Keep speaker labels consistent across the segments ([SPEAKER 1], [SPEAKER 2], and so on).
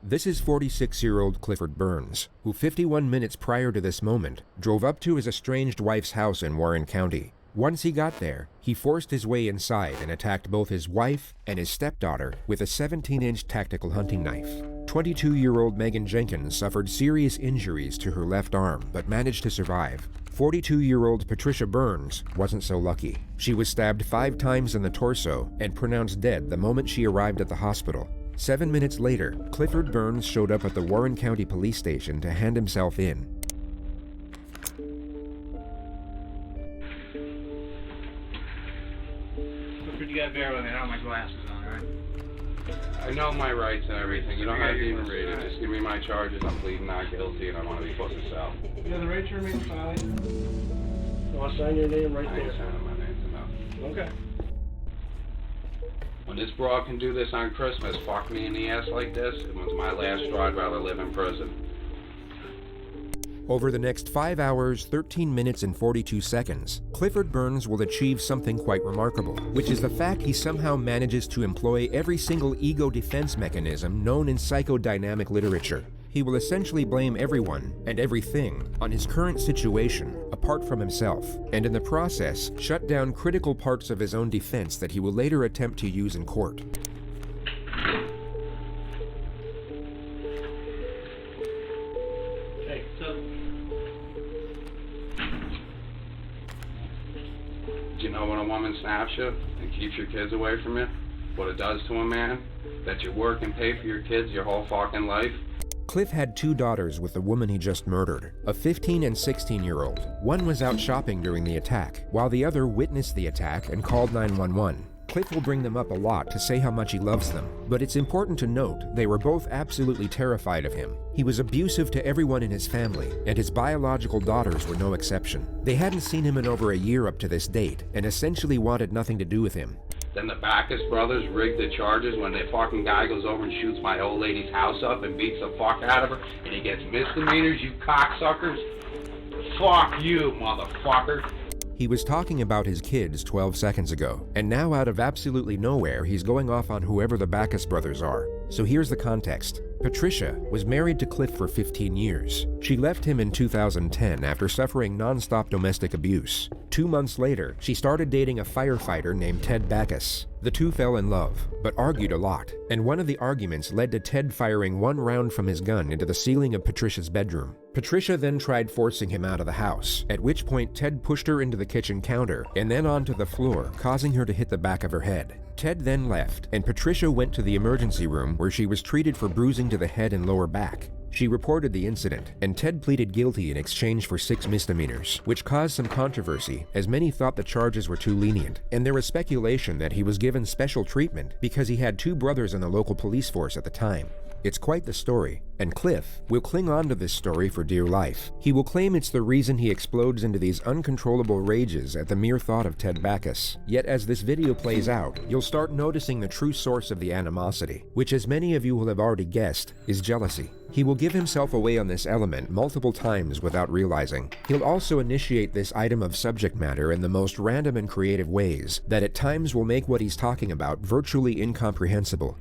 [SPEAKER 1] This is 46-year-old Clifford Burns, who 51 minutes prior to this moment drove up to his estranged wife's house in Warren County. Once he got there, he forced his way inside and attacked both his wife and his stepdaughter with a 17-inch tactical hunting knife. 22-year-old Megan Jenkins suffered serious injuries to her left arm but managed to survive. 42-year-old Patricia Burns wasn't so lucky. She was stabbed 5 times in the torso and pronounced dead the moment she arrived at the hospital. 7 minutes later, Clifford Burns showed up at the Warren County Police Station to hand himself in.
[SPEAKER 2] Clifford, you gotta bear with me. I don't have my glasses on, alright?
[SPEAKER 3] I know my rights and everything. You don't have to even read it. Just give me my charges. I'm pleading not guilty and I want to be put in cell.
[SPEAKER 2] You have the right to remain silent. I'll sign your name right
[SPEAKER 3] I
[SPEAKER 2] there.
[SPEAKER 3] ain't signing my name's enough.
[SPEAKER 2] Okay.
[SPEAKER 3] When this broad can do this on Christmas, fuck me in the ass like this, it was my last straw. I'd rather live in prison.
[SPEAKER 1] Over the next 5 hours, 13 minutes, and 42 seconds, Clifford Burns will achieve something quite remarkable, which is the fact he somehow manages to employ every single ego defense mechanism known in psychodynamic literature. He will essentially blame everyone and everything on his current situation, apart from himself, and in the process, shut down critical parts of his own defense that he will later attempt to use in court.
[SPEAKER 2] Hey, so...
[SPEAKER 3] Do you know when a woman snaps you and keeps your kids away from you? What it does to a man? That you work and pay for your kids your whole fucking life?
[SPEAKER 1] Cliff had 2 daughters with the woman he just murdered, a 15 and 16-year-old. One was out shopping during the attack, while the other witnessed the attack and called 911. Cliff will bring them up a lot to say how much he loves them, but it's important to note they were both absolutely terrified of him. He was abusive to everyone in his family, and his biological daughters were no exception. They hadn't seen him in over a year up to this date, and essentially wanted nothing to do with him.
[SPEAKER 3] Then the Backus brothers rigged the charges when the fucking guy goes over and shoots my old lady's house up and beats the fuck out of her, and he gets misdemeanors, you cocksuckers. Fuck you, motherfucker.
[SPEAKER 1] He was talking about his kids 12 seconds ago, and now out of absolutely nowhere, he's going off on whoever the Backus brothers are. So here's the context. Patricia was married to Cliff for 15 years. She left him in 2010 after suffering non-stop domestic abuse. 2 months later, she started dating a firefighter named Ted Backus. The two fell in love, but argued a lot, and one of the arguments led to Ted firing 1 round from his gun into the ceiling of Patricia's bedroom. Patricia then tried forcing him out of the house, at which point Ted pushed her into the kitchen counter and then onto the floor, causing her to hit the back of her head. Ted then left, and Patricia went to the emergency room where she was treated for bruising to the head and lower back. She reported the incident, and Ted pleaded guilty in exchange for 6 misdemeanors, which caused some controversy as many thought the charges were too lenient, and there was speculation that he was given special treatment because he had 2 brothers in the local police force at the time. It's quite the story, and Cliff will cling on to this story for dear life. He will claim it's the reason he explodes into these uncontrollable rages at the mere thought of Ted Backus. Yet as this video plays out, you'll start noticing the true source of the animosity, which as many of you will have already guessed, is jealousy. He will give himself away on this element multiple times without realizing. He'll also initiate this item of subject matter in the most random and creative ways that at times will make what he's talking about virtually incomprehensible.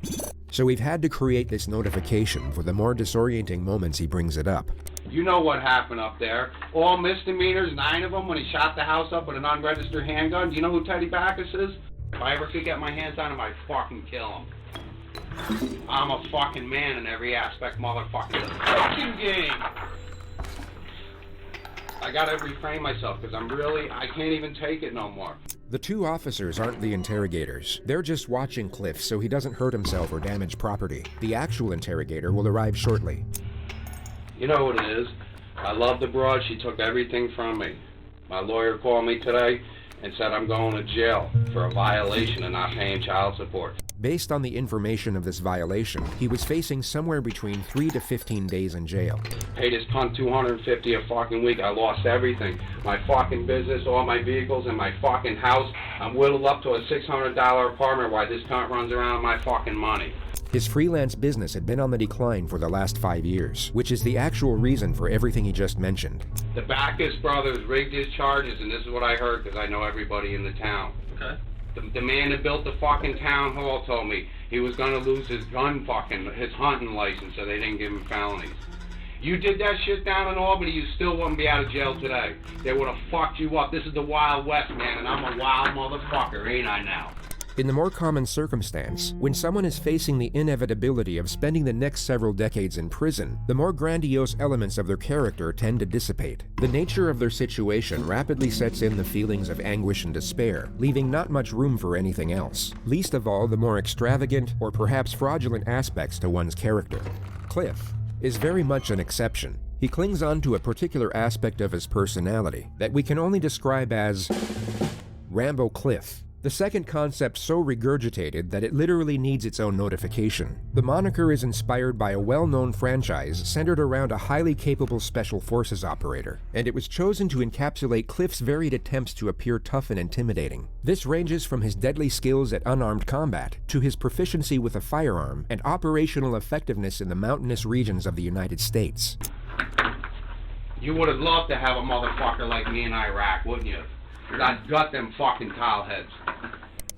[SPEAKER 1] So we've had to create this notification for the more disorienting moments he brings it up.
[SPEAKER 3] You know what happened up there. All misdemeanors, 9 of them when he shot the house up with an unregistered handgun. Do you know who Teddy Backus is? If I ever could get my hands on him, I'd fucking kill him. I'm a fucking man in every aspect, motherfucker. It's a fucking game. I gotta reframe myself because I can't even take it no more.
[SPEAKER 1] The 2 officers aren't the interrogators. They're just watching Cliff so he doesn't hurt himself or damage property. The actual interrogator will arrive shortly.
[SPEAKER 3] You know what it is? I love the broad. She took everything from me. My lawyer called me today and said I'm going to jail for a violation of not paying child support.
[SPEAKER 1] Based on the information of this violation, he was facing somewhere between 3 to 15 days in jail.
[SPEAKER 3] Paid his cunt $250 a fucking week. I lost everything. My fucking business, all my vehicles, and my fucking house. I'm whittled up to a $600 apartment while this cunt runs around with my fucking money.
[SPEAKER 1] His freelance business had been on the decline for the last 5 years, which is the actual reason for everything he just mentioned.
[SPEAKER 3] The Backus brothers rigged his charges, and this is what I heard because I know everybody in the town.
[SPEAKER 2] Okay.
[SPEAKER 3] The man that built the fucking town hall told me he was gonna lose his his hunting license, so they didn't give him felonies. You did that shit down in Albany, you still wouldn't be out of jail today. They would have fucked you up. This is the Wild West, man, and I'm a wild motherfucker, ain't I now?
[SPEAKER 1] In the more common circumstance, when someone is facing the inevitability of spending the next several decades in prison, the more grandiose elements of their character tend to dissipate. The nature of their situation rapidly sets in the feelings of anguish and despair, leaving not much room for anything else, least of all the more extravagant or perhaps fraudulent aspects to one's character. Cliff is very much an exception. He clings on to a particular aspect of his personality that we can only describe as Rambo Cliff. The second concept so regurgitated that it literally needs its own notification. The moniker is inspired by a well-known franchise centered around a highly capable special forces operator, and it was chosen to encapsulate Cliff's varied attempts to appear tough and intimidating. This ranges from his deadly skills at unarmed combat to his proficiency with a firearm and operational effectiveness in the mountainous regions of the United States.
[SPEAKER 3] You would have loved to have a motherfucker like me in Iraq, wouldn't you? I'd gut them fucking towel heads.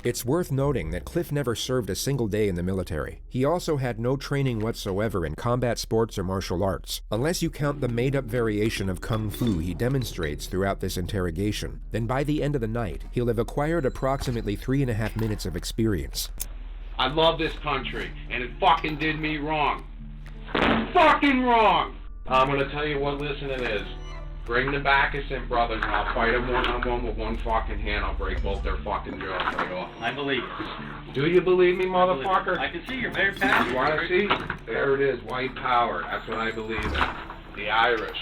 [SPEAKER 1] It's worth noting that Cliff never served a single day in the military. He also had no training whatsoever in combat sports or martial arts. Unless you count the made-up variation of Kung Fu he demonstrates throughout this interrogation, then by the end of the night, he'll have acquired approximately 3.5 minutes of experience.
[SPEAKER 3] I love this country, and it fucking did me wrong. Fucking wrong! I'm gonna tell you what listening is. Bring the Bacchus in, brothers, and I'll fight them one-on-one with one fucking hand. I'll break both their fucking jaws right off.
[SPEAKER 4] I believe it.
[SPEAKER 3] Do you believe me, motherfucker?
[SPEAKER 4] I can see you're very passionate.
[SPEAKER 3] You want to see? There it is, white power. That's what I believe in. The Irish.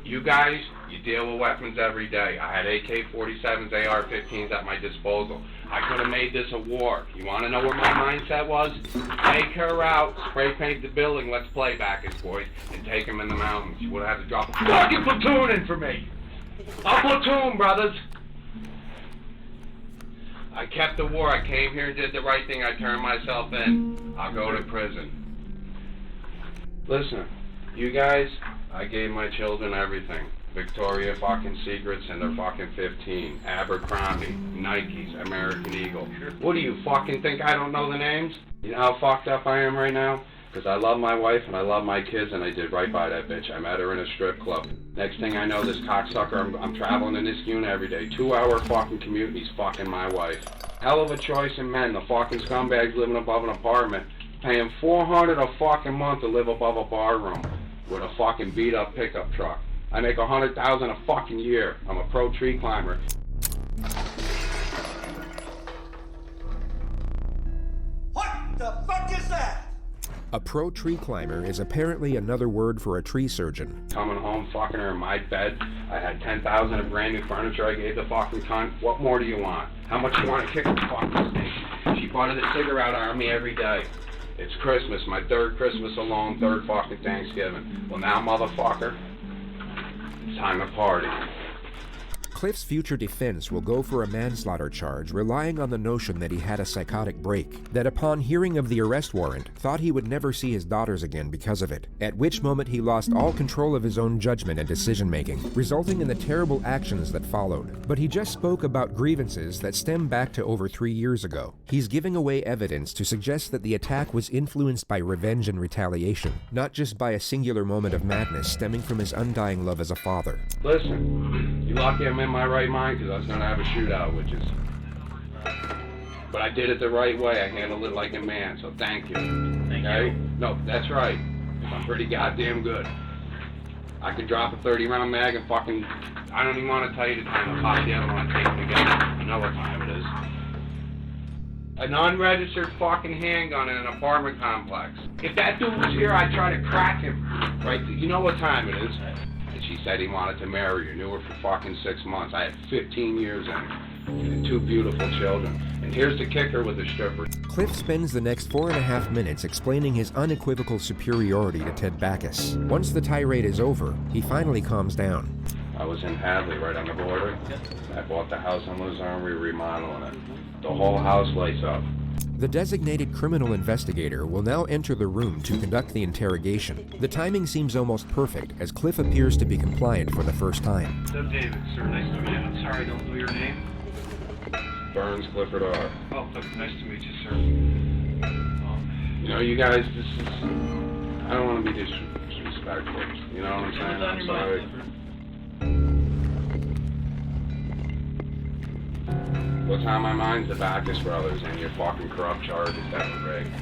[SPEAKER 3] You guys, you deal with weapons every day. I had AK-47s, AR-15s at my disposal. I could have made this a war. You want to know what my mindset was? Take her out, spray paint the building, let's play Bacchus, boys, and take them in the mountains. You would have had to drop a fucking platoon in for me. A platoon, brothers. I kept the war. I came here and did the right thing. I turned myself in. I'll go to prison. Listen, you guys, I gave my children everything. Victoria fucking Secrets and their fucking 15. Abercrombie, Nikes, American Eagle. What do you fucking think I don't know the names? You know how fucked up I am right now? Because I love my wife and I love my kids and I did right by that bitch. I met her in a strip club. Next thing I know, this cocksucker, I'm traveling in this unit every day. 2-hour fucking commute and he's fucking my wife. Hell of a choice in men. The fucking scumbags living above an apartment. Paying $400 a fucking month to live above a bar room with a fucking beat up pickup truck. I make $100,000 a fucking year. I'm a pro tree climber.
[SPEAKER 5] What the fuck is that?
[SPEAKER 1] A pro tree climber is apparently another word for a tree surgeon.
[SPEAKER 3] Coming home, fucking her in my bed. I had $10,000 of brand new furniture I gave the fucking cunt. What more do you want? How much you want to kick the fucking thing? She bought the cigarette army every day. It's Christmas, my third Christmas alone, third fucking Thanksgiving. Well now, motherfucker, it's time to party.
[SPEAKER 1] Cliff's future defense will go for a manslaughter charge, relying on the notion that he had a psychotic break, that upon hearing of the arrest warrant, thought he would never see his daughters again because of it, at which moment he lost all control of his own judgment and decision-making, resulting in the terrible actions that followed. But he just spoke about grievances that stem back to over 3 years ago. He's giving away evidence to suggest that the attack was influenced by revenge and retaliation, not just by a singular moment of madness stemming from his undying love as a father.
[SPEAKER 3] Listen, you lucky I'm in my right mind because I was going to have a shootout, which is... But I did it the right way. I handled it like a man, so thank you.
[SPEAKER 4] Thank
[SPEAKER 3] okay?
[SPEAKER 4] you.
[SPEAKER 3] No, that's right. I'm pretty goddamn good. I could drop a 30-round mag and fucking... I don't even want to tell you the time. I'll pop the other one and take them together. You know what time it is. An unregistered fucking handgun in an apartment complex. If that dude was here, I'd try to crack him. Right? You know what time it is. And she said he wanted to marry her. Knew her for fucking 6 months. I had 15 years in her. And 2 beautiful children. And here's the kicker with the stripper.
[SPEAKER 1] Cliff spends the next 4.5 minutes explaining his unequivocal superiority to Ted Bacchus. Once the tirade is over, he finally calms down.
[SPEAKER 3] I was in Hadley, right on the border. I bought the house in Luzerne, we're remodeling it. The whole house lights up.
[SPEAKER 1] The designated criminal investigator will now enter the room to conduct the interrogation. The timing seems almost perfect, as Cliff appears to be compliant for the first time.
[SPEAKER 4] Sub David, sir, nice to meet you. I'm sorry I don't know your name.
[SPEAKER 3] Burns, Clifford R.
[SPEAKER 4] Oh, look, nice to meet you, sir.
[SPEAKER 3] You know, you guys, this is... I don't want to be disrespectful. You know what I'm saying? I'm sorry. What's on my mind's the Backus brothers and your fucking corrupt charges that were rigged.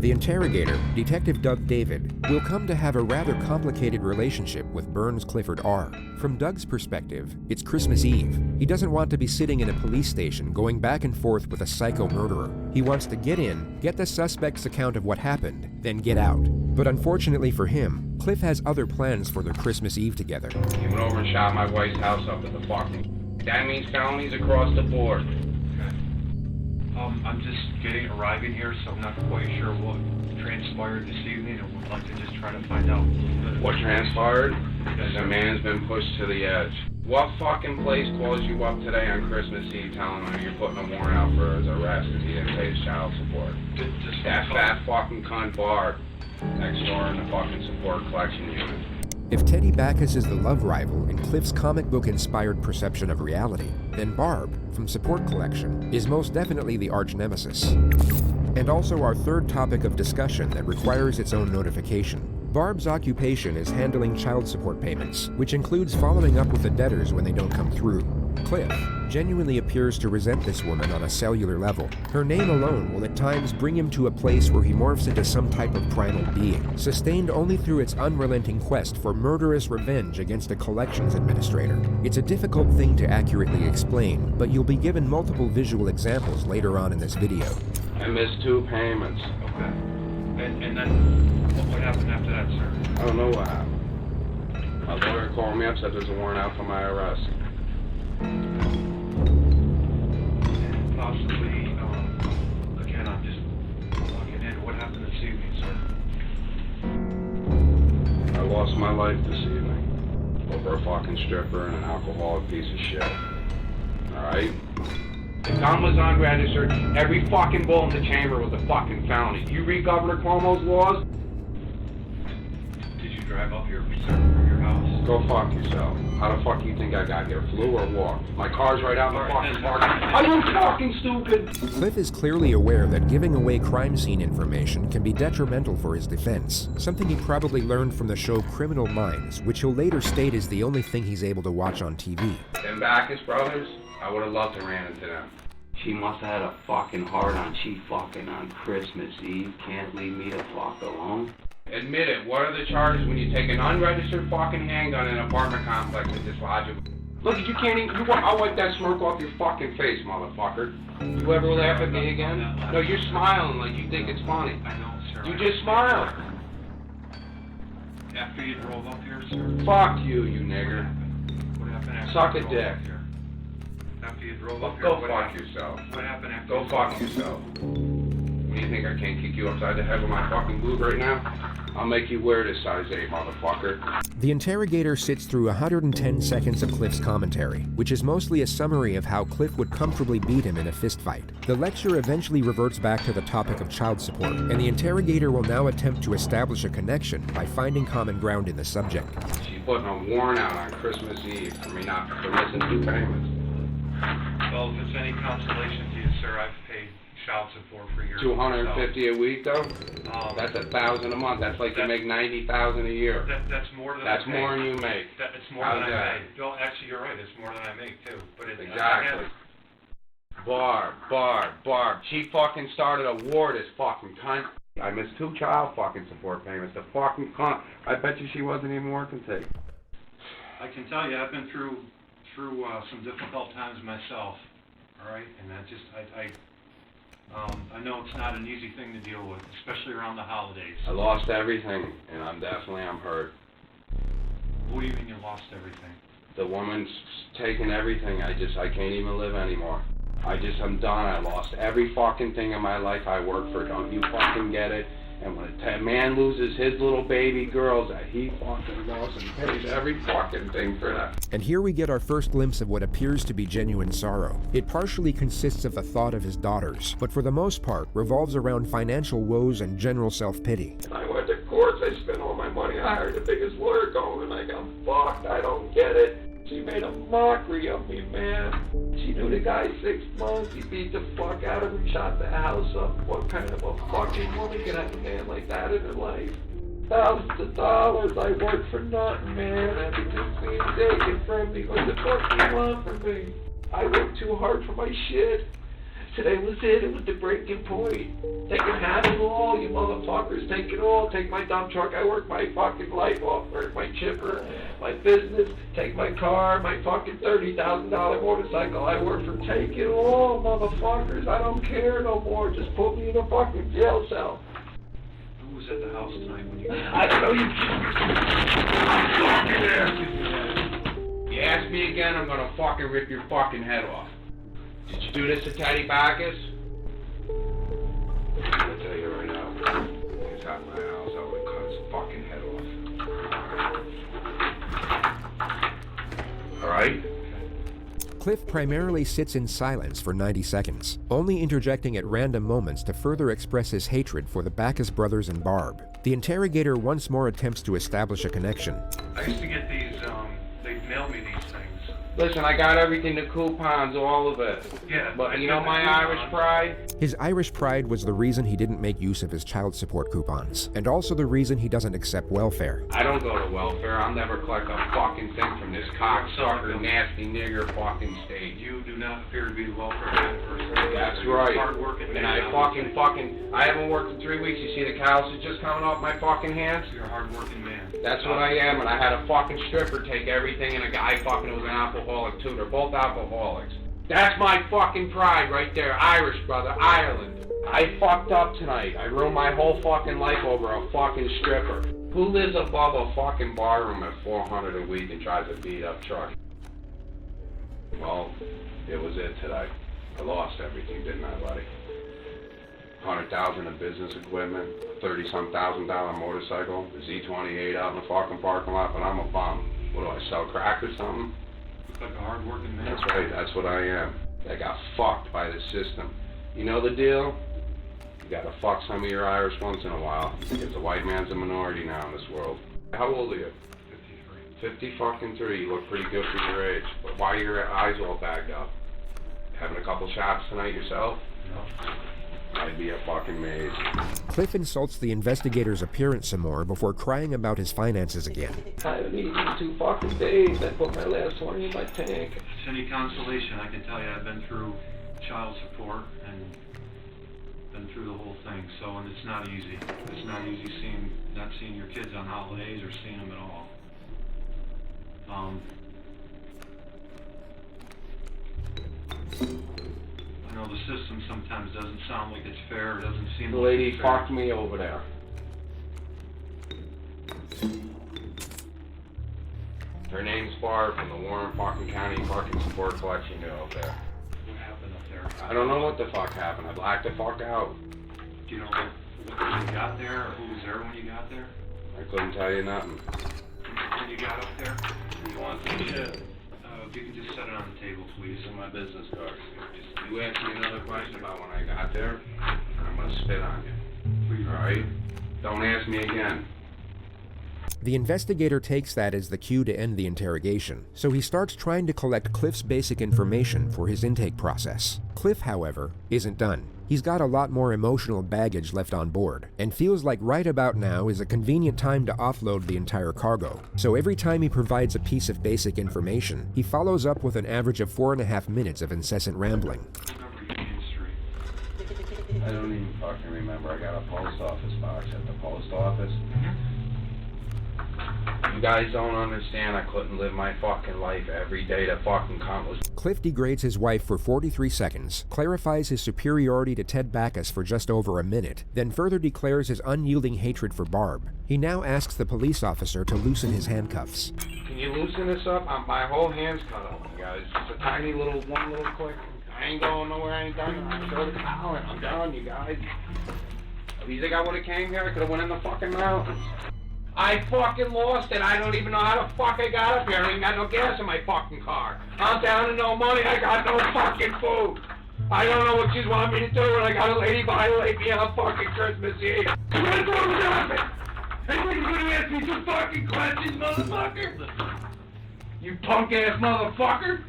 [SPEAKER 1] The interrogator, Detective Doug David, will come to have a rather complicated relationship with Burns Clifford R. From Doug's perspective, it's Christmas Eve. He doesn't want to be sitting in a police station going back and forth with a psycho murderer. He wants to get in, get the suspect's account of what happened, then get out. But unfortunately for him, Cliff has other plans for their Christmas Eve together.
[SPEAKER 3] He went over and shot my wife's house up at the fucking... That means felonies across the board.
[SPEAKER 4] I'm just arriving here, so I'm not quite sure what transpired this evening, and would like to just try to find out.
[SPEAKER 3] What transpired is a man's been pushed to the edge. What fucking place calls you up today on Christmas Eve telling him you're putting a warrant out for his arrest because he didn't pay his child support? That fat fucking cunt Barb next door in the fucking support collection unit.
[SPEAKER 1] If Teddy Backus is the love rival in Cliff's comic book-inspired perception of reality, then Barb, from Support Collection, is most definitely the arch-nemesis. And also our third topic of discussion that requires its own notification. Barb's occupation is handling child support payments, which includes following up with the debtors when they don't come through. Cliff genuinely appears to resent this woman on a cellular level. Her name alone will at times bring him to a place where he morphs into some type of primal being, sustained only through its unrelenting quest for murderous revenge against a collections administrator. It's a difficult thing to accurately explain, but you'll be given multiple visual examples later on in this video.
[SPEAKER 3] I missed 2 payments.
[SPEAKER 4] Okay. And then, what happened after that, sir?
[SPEAKER 3] I don't know what happened. My lawyer called me up, said there's a warrant out for my arrest.
[SPEAKER 4] And possibly, again, I'm just looking in. What happened this evening, sir?
[SPEAKER 3] I lost my life this evening over a fucking stripper and an alcoholic piece of shit. Alright? The gun was unregistered. Every fucking bullet in the chamber was a fucking felony. You read Governor Cuomo's laws?
[SPEAKER 4] Did you drive up here, sir, from your house?
[SPEAKER 3] Go fuck yourself. How the fuck do you think I got here? Flew or walked? My car's right out in the fucking parking. Are you fucking stupid?
[SPEAKER 1] Cliff is clearly aware that giving away crime scene information can be detrimental for his defense, something he probably learned from the show Criminal Minds, which he'll later state is the only thing he's able to watch on TV.
[SPEAKER 3] Them Backus brothers, I would have loved to ran into them.
[SPEAKER 6] She must have had a fucking heart on. She fucking on Christmas Eve. Can't leave me the fuck alone.
[SPEAKER 3] Admit it, what are the charges when you take an unregistered fucking handgun in an apartment complex and dislodge it? Look, you can't even, I'll wipe that smirk off your fucking face, motherfucker. You ever laugh at me again? No, you're smiling like you think it's funny.
[SPEAKER 4] I know, sir.
[SPEAKER 3] You just smiled.
[SPEAKER 4] After you drove up here, sir?
[SPEAKER 3] Fuck you, you nigger.
[SPEAKER 4] What happened after
[SPEAKER 3] Suck
[SPEAKER 4] you
[SPEAKER 3] a
[SPEAKER 4] drove
[SPEAKER 3] dick.
[SPEAKER 4] up here? After you drove up here,
[SPEAKER 3] Go
[SPEAKER 4] what
[SPEAKER 3] fuck
[SPEAKER 4] happened?
[SPEAKER 3] yourself.
[SPEAKER 4] What happened after
[SPEAKER 3] Go
[SPEAKER 4] you
[SPEAKER 3] fuck
[SPEAKER 4] drove up?
[SPEAKER 3] yourself. What do you think, I can't kick you upside the head with my fucking boot right now? I'll make you wear this size 8, motherfucker.
[SPEAKER 1] The interrogator sits through 110 seconds of Cliff's commentary, which is mostly a summary of how Cliff would comfortably beat him in a fistfight. The lecture eventually reverts back to the topic of child support, and the interrogator will now attempt to establish a connection by finding common ground in the subject.
[SPEAKER 3] She's putting a warrant out on Christmas Eve for me not for missing 2 payments.
[SPEAKER 4] Well, if it's any consolation to you, sir, I've paid child support for years.
[SPEAKER 3] $250 a week, though? That's $1,000 a month. That's like you make $90,000 a year.
[SPEAKER 4] That's more than
[SPEAKER 3] That's
[SPEAKER 4] I
[SPEAKER 3] more
[SPEAKER 4] make.
[SPEAKER 3] than you make.
[SPEAKER 4] It's more
[SPEAKER 3] How's
[SPEAKER 4] than
[SPEAKER 3] that?
[SPEAKER 4] I make. Well, actually, you're right. It's more than I make, too. But it,
[SPEAKER 3] Exactly. Barb. She fucking started a war, this fucking cunt. I missed 2 child fucking support payments. The fucking cunt. I bet you she wasn't even working today.
[SPEAKER 4] I can tell you, I've been through some difficult times myself. All right, and I know it's not an easy thing to deal with, especially around the holidays.
[SPEAKER 3] I lost everything, and I'm hurt.
[SPEAKER 4] What do you mean you lost everything?
[SPEAKER 3] The woman's taken everything. I can't even live anymore. I'm done. I lost every fucking thing in my life I worked for. Don't you fucking get it? And when a man loses his little baby girls, that he fucking goes and pays every fucking thing for that.
[SPEAKER 1] And here we get our first glimpse of what appears to be genuine sorrow. It partially consists of the thought of his daughters, but for the most part revolves around financial woes and general self-pity.
[SPEAKER 3] I went to court, I spent all my money, I hired the biggest lawyer going, and I got fucked, I don't get it.
[SPEAKER 7] She made a mockery of me, man. She knew the guy 6 months. He beat the fuck out of him, shot the house up. What kind of a fucking woman can have a man like that in her life? Thousands of dollars. I work for nothing, man. Everything's being taken from me. What the fuck do you want from me? I work too hard for my shit. Today was it. It was the breaking point. They can have it all, you motherfuckers. Take it all. Take my dump truck. I work my fucking life off. Work my chipper, my business. Take my car, my fucking $30,000 motorcycle. I work for take it all, motherfuckers. I don't care no more. Just put me in a fucking jail cell.
[SPEAKER 4] Who was at the house tonight when you got
[SPEAKER 7] I don't know,
[SPEAKER 3] You ask me again, I'm gonna fucking rip your fucking head off. Did you do this to Teddy Backus? I'm gonna tell you right now. He's at my house, I would cut his fucking head off. Alright?
[SPEAKER 1] Cliff primarily sits in silence for 90 seconds, only interjecting at random moments to further express his hatred for the Backus brothers and Barb. The interrogator once more attempts to establish a connection.
[SPEAKER 4] I used to get these, they'd mail me these things.
[SPEAKER 3] Listen, I got everything, the coupons, all of it.
[SPEAKER 4] Yeah.
[SPEAKER 3] But you know my Irish pride?
[SPEAKER 1] His Irish pride was the reason he didn't make use of his child support coupons, and also the reason he doesn't accept welfare.
[SPEAKER 3] I don't go to welfare. I'll never collect a fucking thing from this cocksucker, nasty nigger fucking state.
[SPEAKER 4] You do not appear to be the welfare kind of person.
[SPEAKER 3] That's
[SPEAKER 4] You're
[SPEAKER 3] right.
[SPEAKER 4] hard-working man.
[SPEAKER 3] And I I haven't worked in 3 weeks. You see the calluses just coming off my fucking hands?
[SPEAKER 4] You're a hard-working man.
[SPEAKER 3] That's what I am, and I had a fucking stripper take everything, and a guy fucking who was an alcoholic too. They're both alcoholics. That's my fucking pride right there. Irish, brother. Ireland. I fucked up tonight. I ruined my whole fucking life over a fucking stripper. Who lives above a fucking barroom at $400 a week and drives a beat-up truck? Well, it was it today. I lost everything, didn't I, buddy? $100,000 in business equipment, $30-some thousand motorcycle, a Z28 out in the fucking parking lot, but I'm a bum. What do I sell, crack or something?
[SPEAKER 4] Look like a hard-working man.
[SPEAKER 3] That's right, that's what I am. I got fucked by the system. You know the deal? You gotta fuck some of your Irish once in a while, because the white man's a minority now in this world. How old are you? 53 fucking 3. You look pretty good for your age. But why are your eyes all bagged up? Having a couple shots tonight yourself?
[SPEAKER 4] No.
[SPEAKER 3] I'd be a fucking maze.
[SPEAKER 1] Cliff insults the investigator's appearance some more before crying about his finances again.
[SPEAKER 7] I haven't eaten in 2 fucking days. I put my last one in my tank.
[SPEAKER 4] If it's any consolation, I can tell you I've been through child support and been through the whole thing. So, and it's not easy. It's not easy not seeing your kids on holidays or seeing them at all. I know the system sometimes doesn't sound like it's fair. It doesn't seem
[SPEAKER 3] The
[SPEAKER 4] like
[SPEAKER 3] lady
[SPEAKER 4] it's fair.
[SPEAKER 3] fucked me over there. Her name's Barb from the Warren fucking County fucking support collection unit up there.
[SPEAKER 4] What happened up there?
[SPEAKER 3] I don't know what the fuck happened. I blacked the fuck out.
[SPEAKER 4] Do you know what you got there, or who was there when you got there?
[SPEAKER 3] I couldn't tell you nothing.
[SPEAKER 4] When you got up there?
[SPEAKER 3] You want some shit?
[SPEAKER 4] If you could just set it on the table, please.
[SPEAKER 3] These are my business cards. You ask me another question about when I got there, I'm gonna spit on you.
[SPEAKER 4] Please.
[SPEAKER 3] Alright? Don't ask me again.
[SPEAKER 1] The investigator takes that as the cue to end the interrogation, so he starts trying to collect Cliff's basic information for his intake process. Cliff, however, isn't done. He's got a lot more emotional baggage left on board, and feels like right about now is a convenient time to offload the entire cargo. So every time he provides a piece of basic information, he follows up with an average of 4.5 minutes of incessant rambling.
[SPEAKER 3] I don't even fucking remember. I got a post office box at the post office. You guys don't understand. I couldn't live my fucking life every day to fucking count was.
[SPEAKER 1] Cliff degrades his wife for 43 seconds, clarifies his superiority to Ted Backus for just over a minute, then further declares his unyielding hatred for Barb. He now asks the police officer to loosen his handcuffs.
[SPEAKER 3] Can you loosen this up? My whole hand's cut off, you guys. Just a tiny little, one little click. I ain't going nowhere. I ain't done. I'm sure the collar. I'm done, you guys. You think I would have came here? I could have went in the fucking mountains. I fucking lost it. I don't even know how the fuck I got up here. I ain't got no gas in my fucking car. I'm down to no money. I got no fucking food. I don't know what you want me to do when I got a lady violate me on fucking Christmas Eve. What's wrong with that? Anybody's gonna ask me some fucking questions, motherfucker? You punk-ass motherfucker!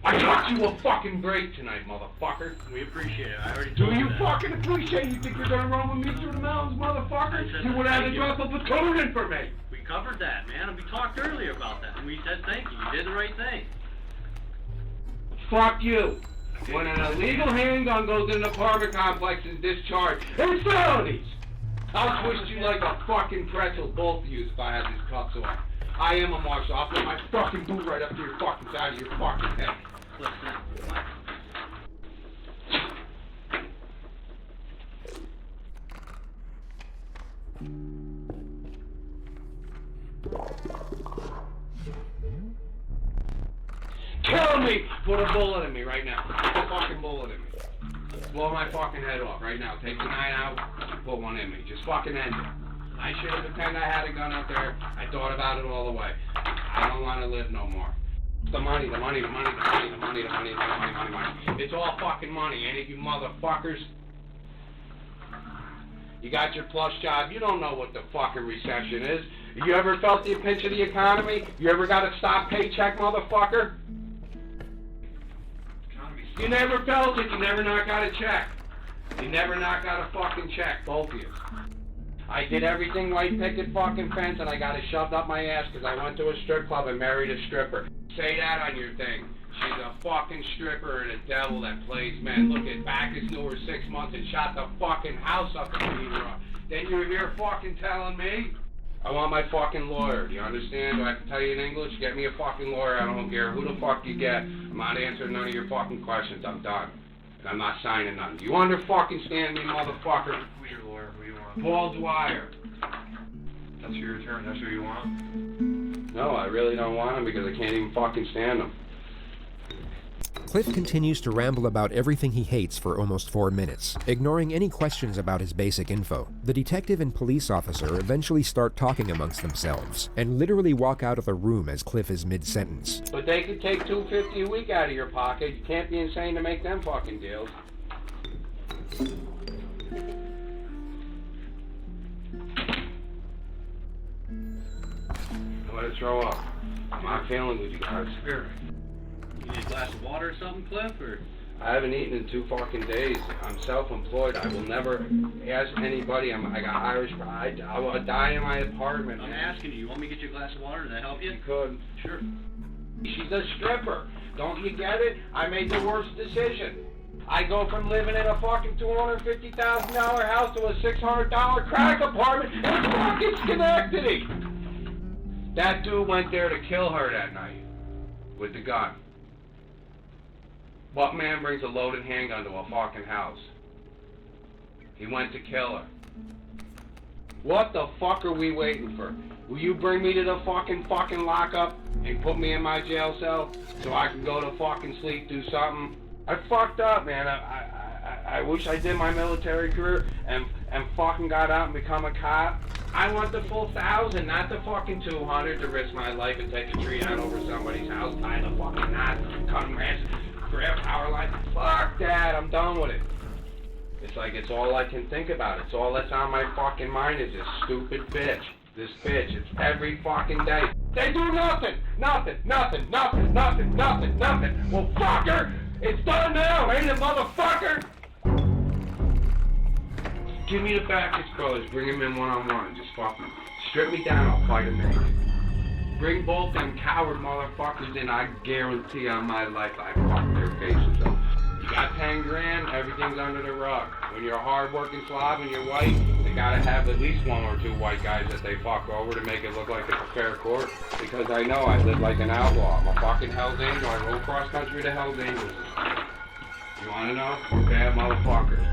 [SPEAKER 3] I got you a fucking break tonight, motherfucker.
[SPEAKER 8] We appreciate it. I already
[SPEAKER 3] Do
[SPEAKER 8] told
[SPEAKER 3] you
[SPEAKER 8] that.
[SPEAKER 3] fucking appreciate you think you're gonna run with me through the mountains, motherfucker?
[SPEAKER 8] I said
[SPEAKER 3] You would have
[SPEAKER 8] thank
[SPEAKER 3] to
[SPEAKER 8] you.
[SPEAKER 3] drop a platoon in for me.
[SPEAKER 8] We covered that, man, and we talked earlier about that, and we said thank you. You did the right thing.
[SPEAKER 3] Fuck you. When an illegal handgun goes in an apartment complex and discharged, it's felonies. I'll twist you like a fucking pretzel, both of you, if I had these cuffs on. I am a marshal. I'll put my fucking boot right up to your fucking side of your fucking head.
[SPEAKER 8] Listen,
[SPEAKER 3] Kill me! Put a bullet in me right now. Put a fucking bullet in me. Blow my fucking head off right now. Take the knife out, put one in me. Just fucking end it. I should have pretended I had a gun out there. I thought about it all the way. I don't want to live no more. The money, the money, the money, the money, the money, the money, the money, money, money. It's all fucking money, ain't it, you motherfuckers? You got your plush job. You don't know what the fucking recession is. You ever felt the pinch of the economy? You ever got a stop paycheck, motherfucker? You never felt it. You never not got a check. You never not got a fucking check, both of you. I did everything white picket fucking fence, and I got it shoved up my ass because I went to a strip club and married a stripper. Say that on your thing. She's a fucking stripper and a devil that plays men. Look at Bacchus knew her 6 months and shot the fucking house up and beat her up. Then you're here fucking telling me? I want my fucking lawyer. Do you understand? Do I have to tell you in English? Get me a fucking lawyer. I don't care who the fuck you get. I'm not answering none of your fucking questions. I'm done. And I'm not signing none. You under fucking stand me, motherfucker?
[SPEAKER 4] Who's your lawyer? Who you want?
[SPEAKER 3] Paul Dwyer.
[SPEAKER 4] That's your attorney. That's who you want?
[SPEAKER 3] No, I really don't want him because I can't even fucking stand him.
[SPEAKER 1] Cliff continues to ramble about everything he hates for almost 4 minutes, ignoring any questions about his basic info. The detective and police officer eventually start talking amongst themselves, and literally walk out of the room as Cliff is mid-sentence.
[SPEAKER 3] But they could take $250 a week out of your pocket. You can't be insane to make them fucking deals. Let it throw up. I'm not feeling with you guys.
[SPEAKER 8] Here. You need a glass of water or something, Cliff, or?
[SPEAKER 3] I haven't eaten in 2 fucking days. I'm self-employed. I will never ask anybody. I got Irish pride. I will die in my apartment,
[SPEAKER 8] I'm
[SPEAKER 3] man.
[SPEAKER 8] asking you want me to get you a glass of water? Does that help you?
[SPEAKER 3] You could.
[SPEAKER 8] Sure.
[SPEAKER 3] She's a stripper. Don't you get it? I made the worst decision. I go from living in a fucking $250,000 house to a $600 crack apartment in fucking Schenectady. That dude went there to kill her that night with the gun. What man brings a loaded handgun to a fucking house? He went to kill her. What the fuck are we waiting for? Will you bring me to the fucking lockup and put me in my jail cell so I can go to fucking sleep, do something? I fucked up, man. I wish I did my military career and fucking got out and become a cop. I want the full 1,000, not the fucking 200 to risk my life and take a tree out over somebody's house, tie the fucking knot, cut grass, grab power line. Fuck that, I'm done with it. It's like it's all I can think about. It's all that's on my fucking mind is this stupid bitch. This bitch. It's every fucking day. They do nothing. Nothing. Well, fuck her. It's done now, ain't it, motherfucker? Give me the Bacchus brothers. Bring him in one-on-one. Just fucking strip me down. I'll fight him naked. Bring both them coward motherfuckers in. I guarantee on my life I fuck their faces up. You got 10 grand, everything's under the rug. When you're a hard-working slob and you're white, they gotta have at least 1 or 2 white guys that they fuck over to make it look like it's a fair court. Because I know I live like an outlaw. I'm a fucking Hell's Angel. I rode cross-country to Hell's Angels. You wanna know? We're bad motherfuckers.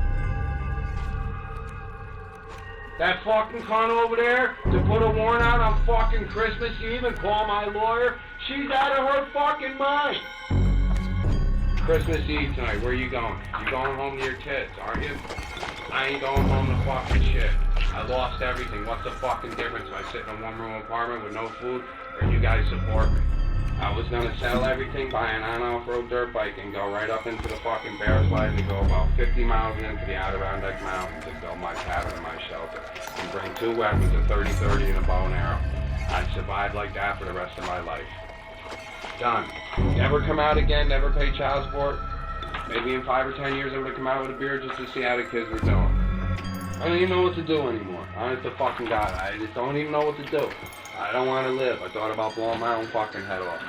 [SPEAKER 3] That fucking cunt over there to put a warrant out on fucking Christmas Eve and call my lawyer, she's out of her fucking mind. Christmas Eve tonight, where you going? You going home to your kids, aren't you? I ain't going home to fucking shit. I lost everything. What's the fucking difference if I sit in a 1-room apartment with no food or you guys support me? I was gonna sell everything, buy an on-off-road dirt bike and go right up into the fucking bear slide and go about 50 miles into the Adirondack Mountains and build my cabin and my shelter. And bring 2 weapons, a 30-30 and a bow and arrow. I survived like that for the rest of my life. Done. Never come out again, never pay child support. Maybe in 5 or 10 years I would have come out with a beer just to see how the kids were doing. I don't even know what to do anymore. Honest to fucking God, I just don't even know what to do. I don't want to live. I thought about blowing my own fucking head off.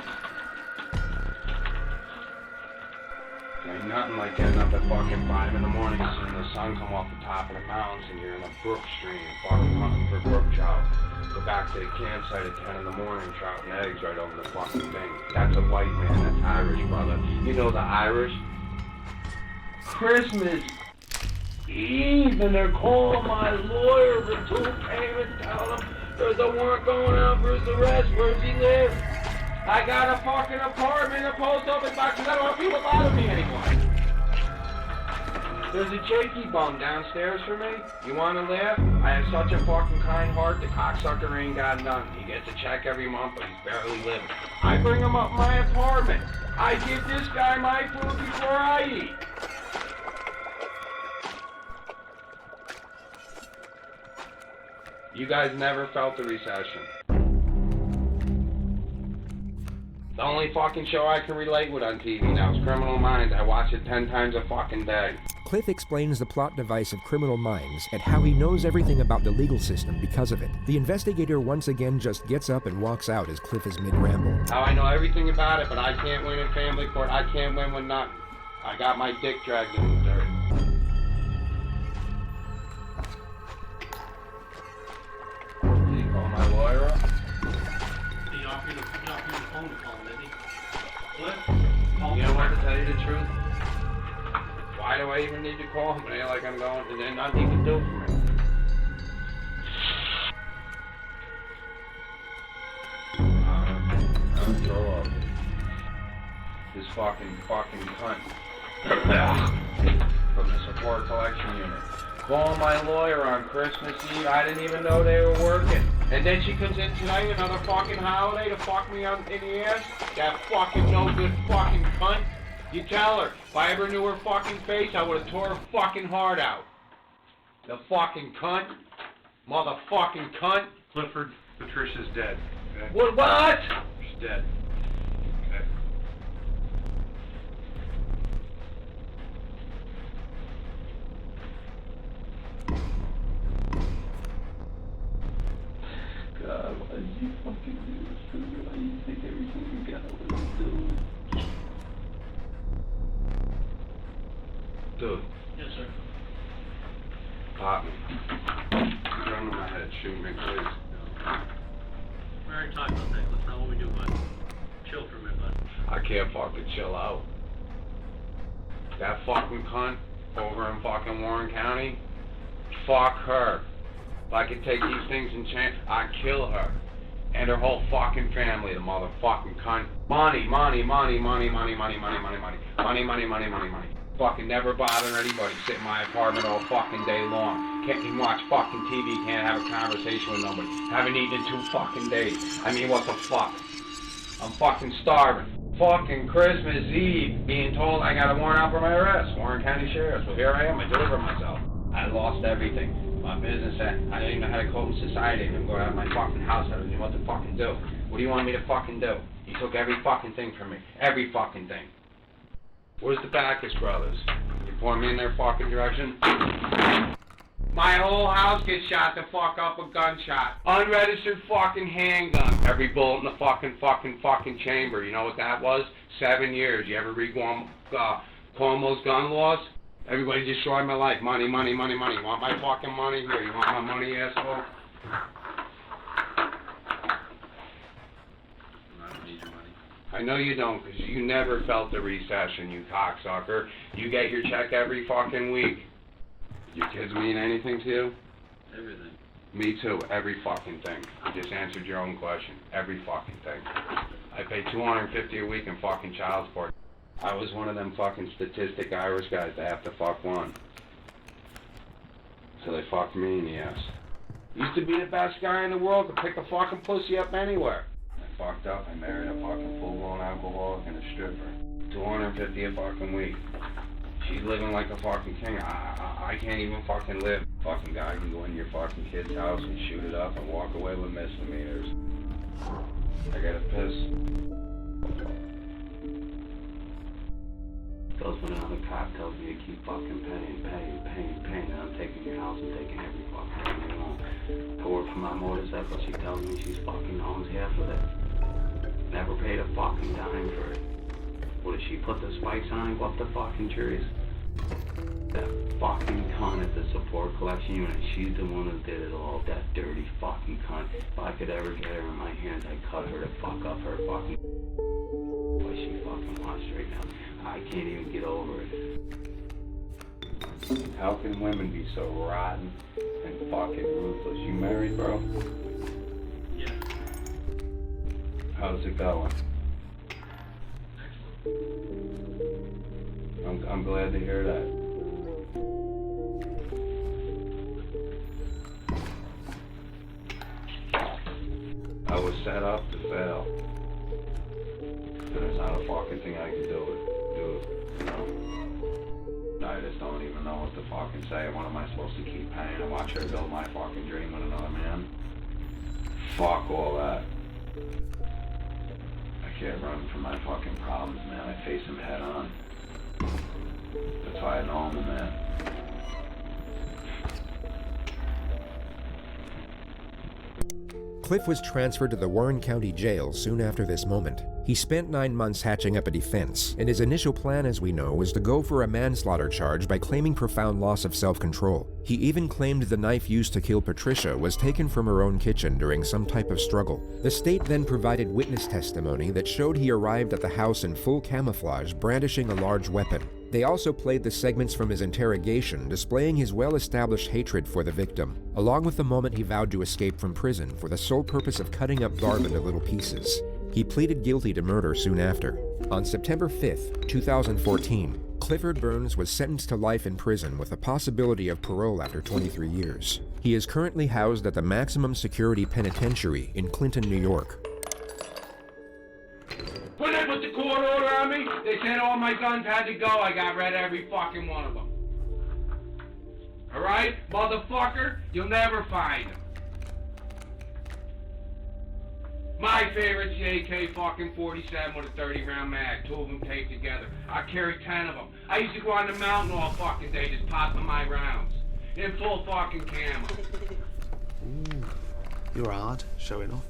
[SPEAKER 3] There ain't nothing like getting up at fucking 5 in the morning and seeing the sun come off the top of the mountains and you're in a brook stream fucking hunting for brook trout. Go back to the campsite at 10 in the morning, trouting eggs right over the fucking thing. That's a white man, that's Irish, brother. You know the Irish? Christmas Eve, and they're calling my lawyer for 2 payments, telling him there's a warrant going out for his arrest. Where's he live? I got a fucking apartment in a post office box because I don't want people to bother me anymore. There's a jakey bum downstairs for me. You want to laugh? I have such a fucking kind heart, the cocksucker ain't got none. He gets a check every month, but he's barely living. I bring him up my apartment. I give this guy my food before I eat. You guys never felt the recession. The only fucking show I can relate with on TV now is Criminal Minds. I watch it 10 times a fucking day.
[SPEAKER 1] Cliff explains the plot device of Criminal Minds and how he knows everything about the legal system because of it. The investigator once again just gets up and walks out as Cliff is mid-ramble.
[SPEAKER 3] How I know everything about it, but I can't win in family court. I can't win with nothing. I got my dick dragged in the dirt. Did he call my lawyer up?
[SPEAKER 8] He offered you the phone to call him, didn't he? What?
[SPEAKER 3] You know what, to tell you the truth? Why do I even need to call him? It ain't like I'm going, and there's nothing he can do for me. I'm throw up. This fucking cunt. From the support collection unit. Calling my lawyer on Christmas Eve. I didn't even know they were working. And then she comes in tonight, another fucking holiday, to fuck me in the ass. That fucking no good fucking cunt. You tell her, if I ever knew her fucking face, I would have tore her fucking heart out. The fucking cunt. Motherfucking cunt.
[SPEAKER 4] Clifford, Patricia's dead. Okay?
[SPEAKER 3] What?
[SPEAKER 4] She's dead. Okay.
[SPEAKER 7] God, why did you fucking do this to me? Why do you think everything you got was doing?
[SPEAKER 3] Dude,
[SPEAKER 8] Yes, sir.
[SPEAKER 3] pop me. Gun to my head, shoot me, please.
[SPEAKER 8] We already talked about that. That's not what we do, bud. Chill for a minute, bud.
[SPEAKER 3] I can't fucking chill out. That fucking cunt over in fucking Warren County, fuck her. If I could take these things and change, I'd kill her. And her whole fucking family, the motherfucking cunt. Money. Fucking never bother anybody. Sit in my apartment all fucking day long. Can't even watch fucking TV. Can't have a conversation with nobody. Haven't eaten in 2 fucking days. I mean, what the fuck? I'm fucking starving. Fucking Christmas Eve being told I got a warrant out for my arrest. Warren County Sheriff's. Well, here I am. I delivered myself. I lost everything. My business, I don't even know how to cope in society. I'm going out of my fucking house. I don't even know what to fucking do. What do you want me to fucking do? You took every fucking thing from me. Every fucking thing. Where's the Backus brothers? You point me in their fucking direction? My whole house gets shot the fuck up with gunshot. Unregistered fucking handgun. Every bullet in the fucking chamber. You know what that was? 7 years. You ever read Cuomo's gun laws? Everybody destroyed my life. Money. You want my fucking money? Here, you want my money, asshole?
[SPEAKER 8] I don't need your money.
[SPEAKER 3] I know you don't, because you never felt the recession, you cocksucker. You get your check every fucking week. Your kids mean anything to you?
[SPEAKER 8] Everything.
[SPEAKER 3] Me too, every fucking thing. You just answered your own question. Every fucking thing. I pay $250 a week in fucking child support. I was one of them fucking statistic Irish guys that have to fuck one. So they fucked me in the ass. Used to be the best guy in the world, could pick a fucking pussy up anywhere. I fucked up, I married a fucking full-blown alcoholic and a stripper. $250 a fucking week. She's living like a fucking king. I can't even fucking live. Fucking guy can go in your fucking kid's house and shoot it up and walk away with misdemeanors. I gotta piss.
[SPEAKER 6] Goes when another cop tells me to keep fucking paying, and I'm taking your house and taking every fucking thing you want. I work for my motorcycle, she tells me she's fucking owns half of it. Never paid a fucking dime for it. What, did she put the spikes on and go up the fucking trees? That fucking cunt at the support collection unit, she's the one who did it all, that dirty fucking cunt. If I could ever get her in my hands, I'd cut her to fuck up her fucking... What she fucking wants right now. I can't even get over it.
[SPEAKER 3] How can women be so rotten and fucking ruthless? You married, bro?
[SPEAKER 8] Yeah.
[SPEAKER 3] How's it going? I'm glad to hear that. I was set up to fail. There's not a fucking thing I can do, you know? I just don't even know what to fucking say. What am I supposed to keep paying and watch her build my fucking dream with another man? Fuck all that. I can't run from my fucking problems, man. I face them head on. That's why I know I'm a man.
[SPEAKER 1] Cliff was transferred to the Warren County Jail soon after this moment. He spent 9 months hatching up a defense, and his initial plan, as we know, was to go for a manslaughter charge by claiming profound loss of self-control. He even claimed the knife used to kill Patricia was taken from her own kitchen during some type of struggle. The state then provided witness testimony that showed he arrived at the house in full camouflage, brandishing a large weapon. They also played the segments from his interrogation, displaying his well-established hatred for the victim, along with the moment he vowed to escape from prison for the sole purpose of cutting up Barb into little pieces. He pleaded guilty to murder soon after. On September 5th, 2014, Clifford Burns was sentenced to life in prison with the possibility of parole after 23 years. He is currently housed at the Maximum Security Penitentiary in Clinton, New York.
[SPEAKER 3] When they put the court order on me, they said all my guns had to go. I got rid of every fucking one of them. Alright? Motherfucker, you'll never find them. My favorite's the AK fucking 47 with a 30-round mag, 2 of them taped together. I carry 10 of them. I used to go on the mountain all fucking day just popping my rounds. In full fucking camo.
[SPEAKER 9] Ooh, you're hard, showing off.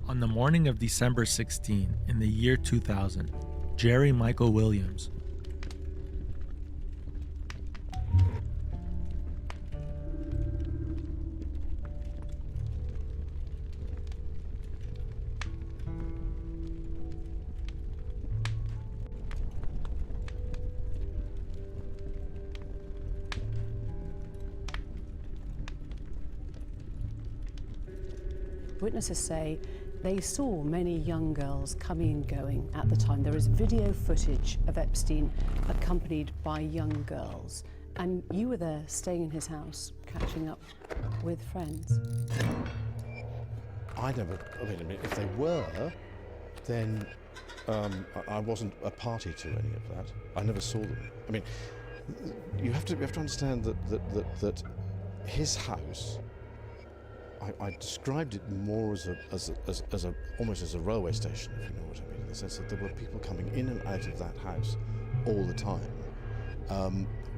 [SPEAKER 10] On the morning of December 16, in the year 2000, Jerry Michael Williams,
[SPEAKER 11] Witnesses say they saw many young girls coming and going at the time. There is video footage of Epstein accompanied by young girls. And you were there staying in his house, catching up with friends.
[SPEAKER 9] I mean, if they were, then I wasn't a party to any of that. I never saw them. I mean, you have to understand that his house, I described it more as almost as a railway station, if you know what I mean, in the sense that there were people coming in and out of that house all the time.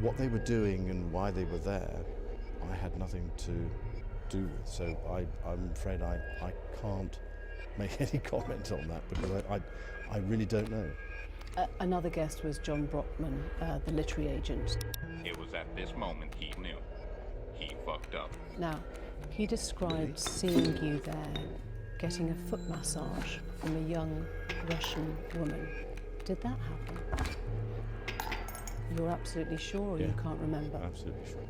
[SPEAKER 9] What they were doing and why they were there, I had nothing to do with. So I'm afraid I can't make any comment on that because I really don't know.
[SPEAKER 11] Another guest was John Brockman, the literary agent.
[SPEAKER 12] It was at this moment he knew. He fucked up.
[SPEAKER 11] Now, he described seeing you there, getting a foot massage from a young Russian woman. Did that happen? You're absolutely sure you can't remember?
[SPEAKER 9] Absolutely sure.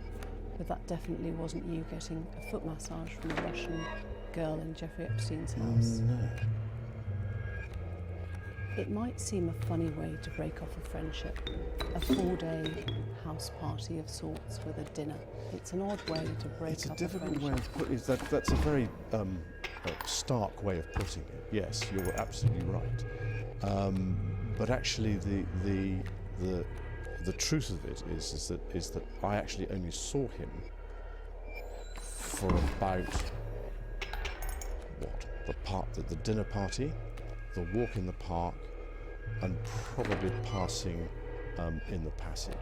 [SPEAKER 11] But that definitely wasn't you getting a foot massage from a Russian girl in Jeffrey Epstein's house?
[SPEAKER 9] No.
[SPEAKER 11] It might seem a funny way to break off a friendship, a 4-day house party of sorts with a dinner. It's an odd way to break
[SPEAKER 9] It's a
[SPEAKER 11] up
[SPEAKER 9] difficult
[SPEAKER 11] friendship.
[SPEAKER 9] way of putting it. That's a very stark way of putting it. Yes, you're absolutely right. But actually, the truth of it is that I actually only saw him for about the dinner party, the walk in the park, and probably passing in the passage.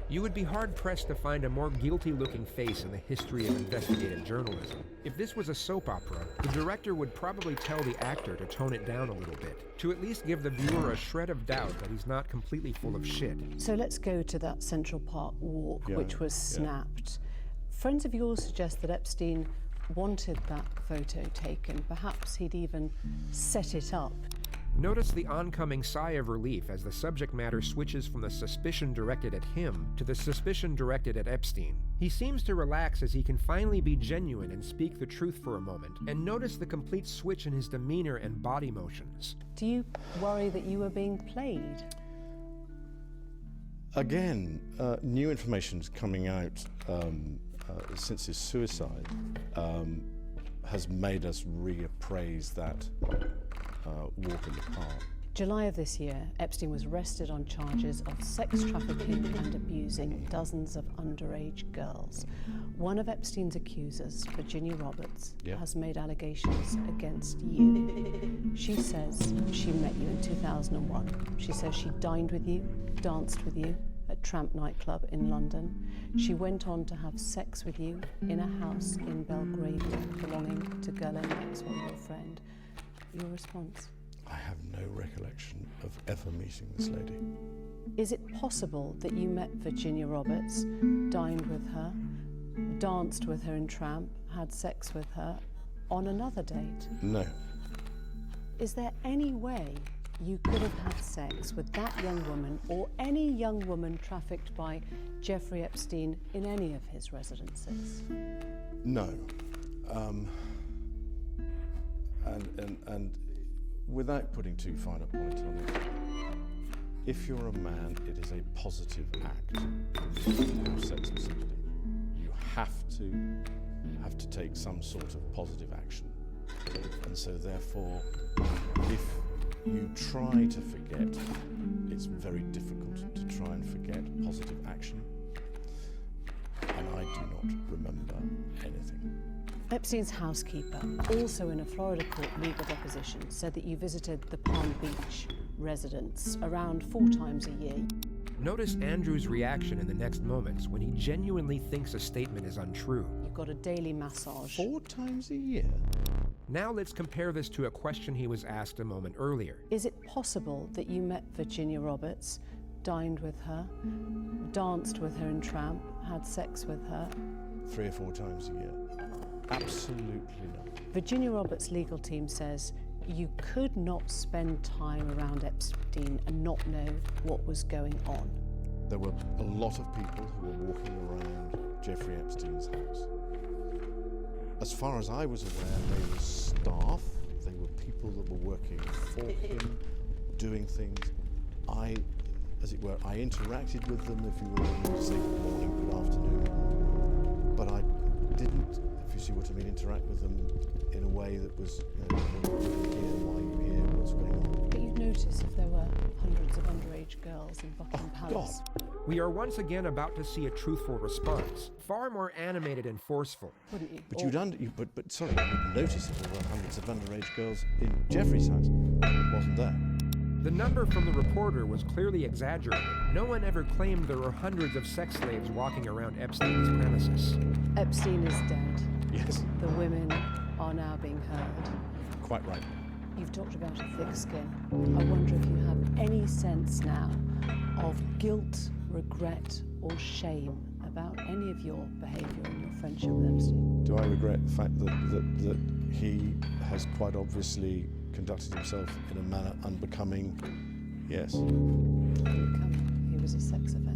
[SPEAKER 1] You would be hard-pressed to find a more guilty-looking face in the history of investigative journalism. If this was a soap opera, the director would probably tell the actor to tone it down a little bit, to at least give the viewer a shred of doubt that he's not completely full of shit.
[SPEAKER 11] So let's go to that Central Park walk, which was snapped. Friends of yours suggest that Epstein wanted that photo taken. Perhaps he'd even set it up.
[SPEAKER 1] Notice the oncoming sigh of relief as the subject matter switches from the suspicion directed at him to the suspicion directed at Epstein. He seems to relax as he can finally be genuine and speak the truth for a moment, and notice the complete switch in his demeanor and body motions.
[SPEAKER 11] Do you worry that you were being played?
[SPEAKER 9] Again, new information's coming out since his suicide has made us reappraise that walk in the park.
[SPEAKER 11] July of this year, Epstein was arrested on charges of sex trafficking and abusing dozens of underage girls. One of Epstein's accusers, Virginia Roberts, has made allegations against you. She says she met you in 2001. She says she dined with you, danced with you at Tramp nightclub in London. She went on to have sex with you in a house in Belgravia belonging to Ghislaine Maxwell, your friend. Your response?
[SPEAKER 9] I have no recollection of ever meeting this lady.
[SPEAKER 11] Is it possible that you met Virginia Roberts, dined with her, danced with her in Tramp, had sex with her on another date?
[SPEAKER 9] No.
[SPEAKER 11] Is there any way you could have had sex with that young woman or any young woman trafficked by Jeffrey Epstein in any of his residences?
[SPEAKER 9] No. And without putting too fine a point on it, if you're a man, it is a positive act to have sex with somebody. You have to take some sort of positive action. And so therefore, if you try to forget, it's very difficult to try and forget positive action. And I do not remember anything.
[SPEAKER 11] Epstein's housekeeper, also in a Florida court legal deposition, said that you visited the Palm Beach residence around 4 times a year.
[SPEAKER 1] Notice Andrew's reaction in the next moments when he genuinely thinks a statement is untrue.
[SPEAKER 11] You got a daily massage.
[SPEAKER 9] 4 times a year?
[SPEAKER 1] Now let's compare this to a question he was asked a moment earlier.
[SPEAKER 11] Is it possible that you met Virginia Roberts, dined with her, danced with her in Tramp, had sex with her?
[SPEAKER 9] 3 or 4 times a year. Absolutely not.
[SPEAKER 11] Virginia Roberts' legal team says you could not spend time around Epstein and not know what was going on.
[SPEAKER 9] There were a lot of people who were walking around Jeffrey Epstein's house. As far as I was aware, they were staff, they were people that were working for him, doing things. I interacted with them, if you were to say good morning, good afternoon, but I didn't, if you see what I mean, interact with them in a way that was, what are you doing here, why are you here, what's going on.
[SPEAKER 11] But you'd notice if there were hundreds of underage girls in Buckingham Palace.
[SPEAKER 9] God.
[SPEAKER 1] We are once again about to see a truthful response, far more animated and forceful.
[SPEAKER 11] Wouldn't you?
[SPEAKER 9] But you'd notice that there were hundreds of underage girls in Jeffrey's house. It wasn't there.
[SPEAKER 1] The number from the reporter was clearly exaggerated. No one ever claimed there were hundreds of sex slaves walking around Epstein's premises.
[SPEAKER 11] Epstein is dead.
[SPEAKER 9] Yes.
[SPEAKER 11] The women are now being heard.
[SPEAKER 9] Quite right.
[SPEAKER 11] You've talked about a thick skin. I wonder if you have any sense now of guilt, regret, or shame about any of your behaviour and your friendship with Epstein.
[SPEAKER 9] Do I regret the fact that he has quite obviously conducted himself in a manner unbecoming? Yes.
[SPEAKER 11] Unbecoming. He was a sex offender.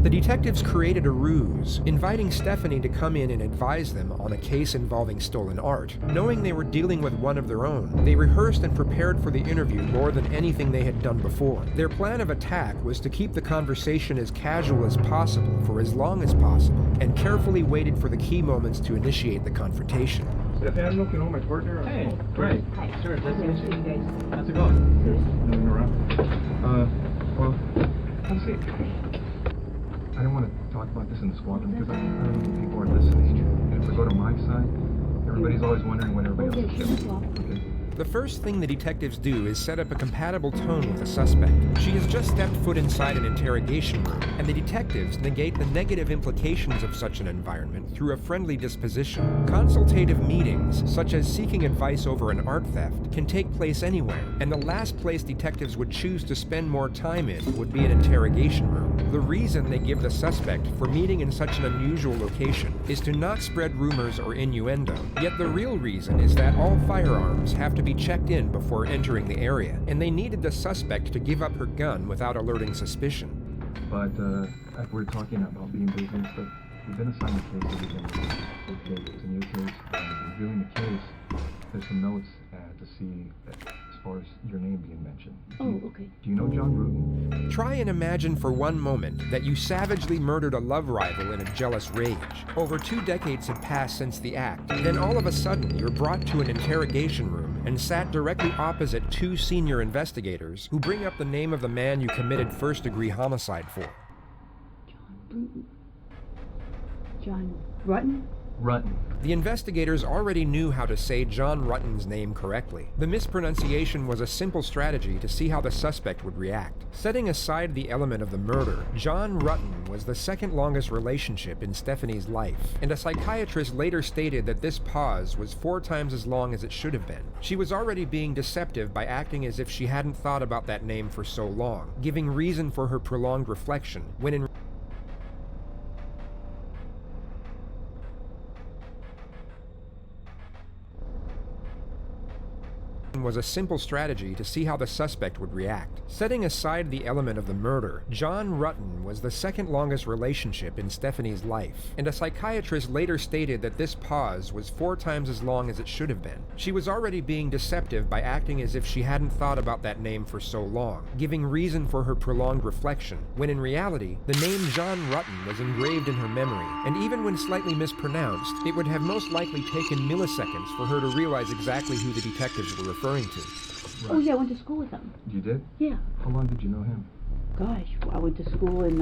[SPEAKER 1] The detectives created a ruse, inviting Stephanie to come in and advise them on a case involving stolen art. Knowing they were dealing with one of their own, they rehearsed and prepared for the interview more than anything they had done before. Their plan of attack was to keep the conversation as casual as possible for as long as possible, and carefully waited for the key moments to initiate the confrontation.
[SPEAKER 13] Stephanie, I don't know if you know my partner.
[SPEAKER 8] Hey, great. Hi. Sure, nice to meet you. How's it going?
[SPEAKER 13] Nothing around. Well, let's see. I don't want to talk about this in the squadron because I don't know if people are listening. And if we go to my side, everybody's always wondering when everybody else is killed. Okay.
[SPEAKER 1] The first thing the detectives do is set up a compatible tone with the suspect. She has just stepped foot inside an interrogation room, and the detectives negate the negative implications of such an environment through a friendly disposition. Consultative meetings, such as seeking advice over an art theft, can take place anywhere, and the last place detectives would choose to spend more time in would be an interrogation room. The reason they give the suspect for meeting in such an unusual location is to not spread rumors or innuendo, yet the real reason is that all firearms have to be checked in before entering the area, and they needed the suspect to give up her gun without alerting suspicion.
[SPEAKER 13] But we're talking about being busy and stuff. We've been assigned a case that we've been okay, it's a new case. Reviewing the case, there's some notes to see as far as your name being mentioned.
[SPEAKER 14] Okay.
[SPEAKER 13] Do you know John Rutan?
[SPEAKER 1] Try and imagine for one moment that you savagely murdered a love rival in a jealous rage. Over 2 decades have passed since the act. Then all of a sudden, you're brought to an interrogation room and sat directly opposite 2 senior investigators who bring up the name of the man you committed first-degree homicide for.
[SPEAKER 14] John Rutan?
[SPEAKER 13] Rutan.
[SPEAKER 1] The investigators already knew how to say John Rutan's name correctly. The mispronunciation was a simple strategy to see how the suspect would react. Setting aside the element of the murder, John Rutan was the second longest relationship in Stephanie's life, and a psychiatrist later stated that this pause was 4 times as long as it should have been. She was already being deceptive by acting as if she hadn't thought about that name for so long, giving reason for her prolonged reflection, when in was a simple strategy to see how the suspect would react. Setting aside the element of the murder, John Rutten was the second longest relationship in Stephanie's life, and a psychiatrist later stated that this pause was 4 times as long as it should have been. She was already being deceptive by acting as if she hadn't thought about that name for so long, giving reason for her prolonged reflection, when in reality, the name John Rutten was engraved in her memory, and even when slightly mispronounced, it would have most likely taken milliseconds for her to realize exactly who the detectives were referring to.
[SPEAKER 14] Right. Oh yeah, I went to school with him.
[SPEAKER 13] You did?
[SPEAKER 14] Yeah.
[SPEAKER 13] How long did you know him?
[SPEAKER 14] Gosh, I went to school in,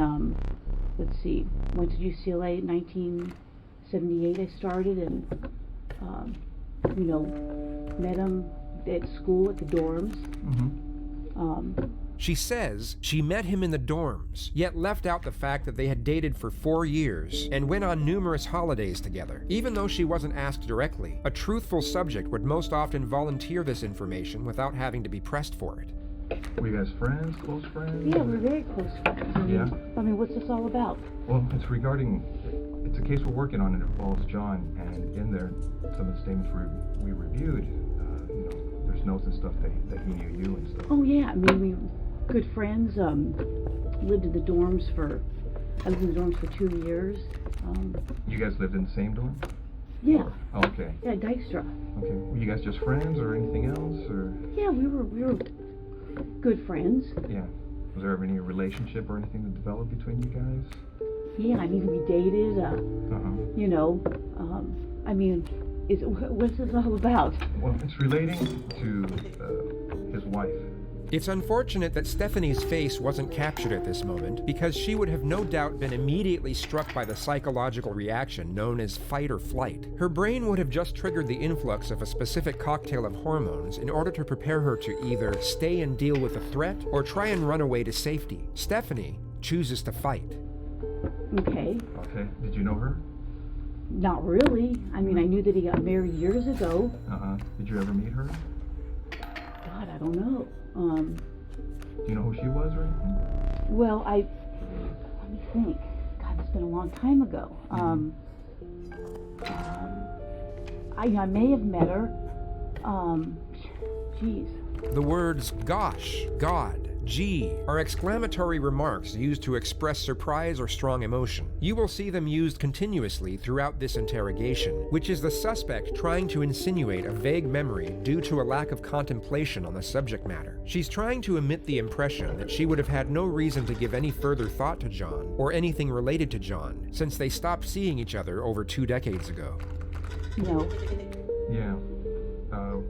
[SPEAKER 14] let's see, went to UCLA in 1978 I started, and, met him at school at the dorms.
[SPEAKER 1] She says she met him in the dorms, yet left out the fact that they had dated for 4 years and went on numerous holidays together. Even though she wasn't asked directly, a truthful subject would most often volunteer this information without having to be pressed for it.
[SPEAKER 13] Were you guys friends, close friends?
[SPEAKER 14] Yeah, we're very close friends.
[SPEAKER 13] Yeah?
[SPEAKER 14] I mean, what's this all about?
[SPEAKER 13] Well, it's a case we're working on. It involves John, and in there, some of the statements we reviewed, there's notes and stuff that he knew you and stuff.
[SPEAKER 14] Oh yeah, I mean, we were good friends, lived in the dorms I lived in the dorms for 2 years.
[SPEAKER 13] You guys lived in the same dorm?
[SPEAKER 14] Yeah.
[SPEAKER 13] Oh, okay.
[SPEAKER 14] Yeah, Dykstra.
[SPEAKER 13] Okay. Were you guys just friends or anything else, or?
[SPEAKER 14] Yeah, we were good friends.
[SPEAKER 13] Yeah. Was there ever any relationship or anything that developed between you guys?
[SPEAKER 14] Yeah, I mean, we dated, I mean, what's this all about?
[SPEAKER 13] Well, it's relating to his wife.
[SPEAKER 1] It's unfortunate that Stephanie's face wasn't captured at this moment, because she would have no doubt been immediately struck by the psychological reaction known as fight or flight. Her brain would have just triggered the influx of a specific cocktail of hormones in order to prepare her to either stay and deal with the threat or try and run away to safety. Stephanie chooses to fight.
[SPEAKER 14] Okay.
[SPEAKER 13] Okay. Did you know her?
[SPEAKER 14] Not really. I mean, I knew that he got married years ago.
[SPEAKER 13] Did you ever meet her?
[SPEAKER 14] God, I don't know.
[SPEAKER 13] Do you know who she was or anything?
[SPEAKER 14] Well, let me think. God, it's been a long time ago. I may have met her. Geez.
[SPEAKER 1] The words gosh, God, gee are exclamatory remarks used to express surprise or strong emotion. You will see them used continuously throughout this interrogation, which is the suspect trying to insinuate a vague memory due to a lack of contemplation on the subject matter. She's trying to emit the impression that she would have had no reason to give any further thought to John or anything related to John, since they stopped seeing each other over 2 decades ago.
[SPEAKER 14] No.
[SPEAKER 13] Yeah.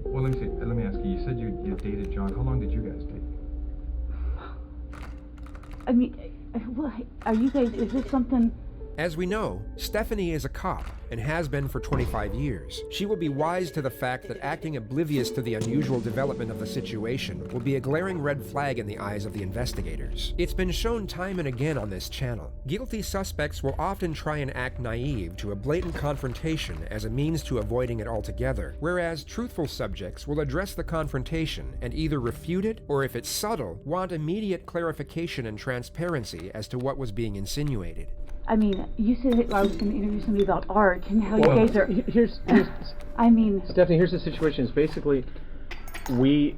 [SPEAKER 13] Well, let me ask you. You said you dated John. How long did you guys date?
[SPEAKER 14] I mean, are you guys, is this something?
[SPEAKER 1] As we know, Stephanie is a cop and has been for 25 years. She will be wise to the fact that acting oblivious to the unusual development of the situation will be a glaring red flag in the eyes of the investigators. It's been shown time and again on this channel. Guilty suspects will often try and act naive to a blatant confrontation as a means to avoiding it altogether, whereas truthful subjects will address the confrontation and either refute it or, if it's subtle, want immediate clarification and transparency as to what was being insinuated.
[SPEAKER 14] I mean, you said I was going to interview somebody about art and how you guys are.
[SPEAKER 15] Here's
[SPEAKER 14] I mean,
[SPEAKER 15] Stephanie, here's the situation. It's basically, we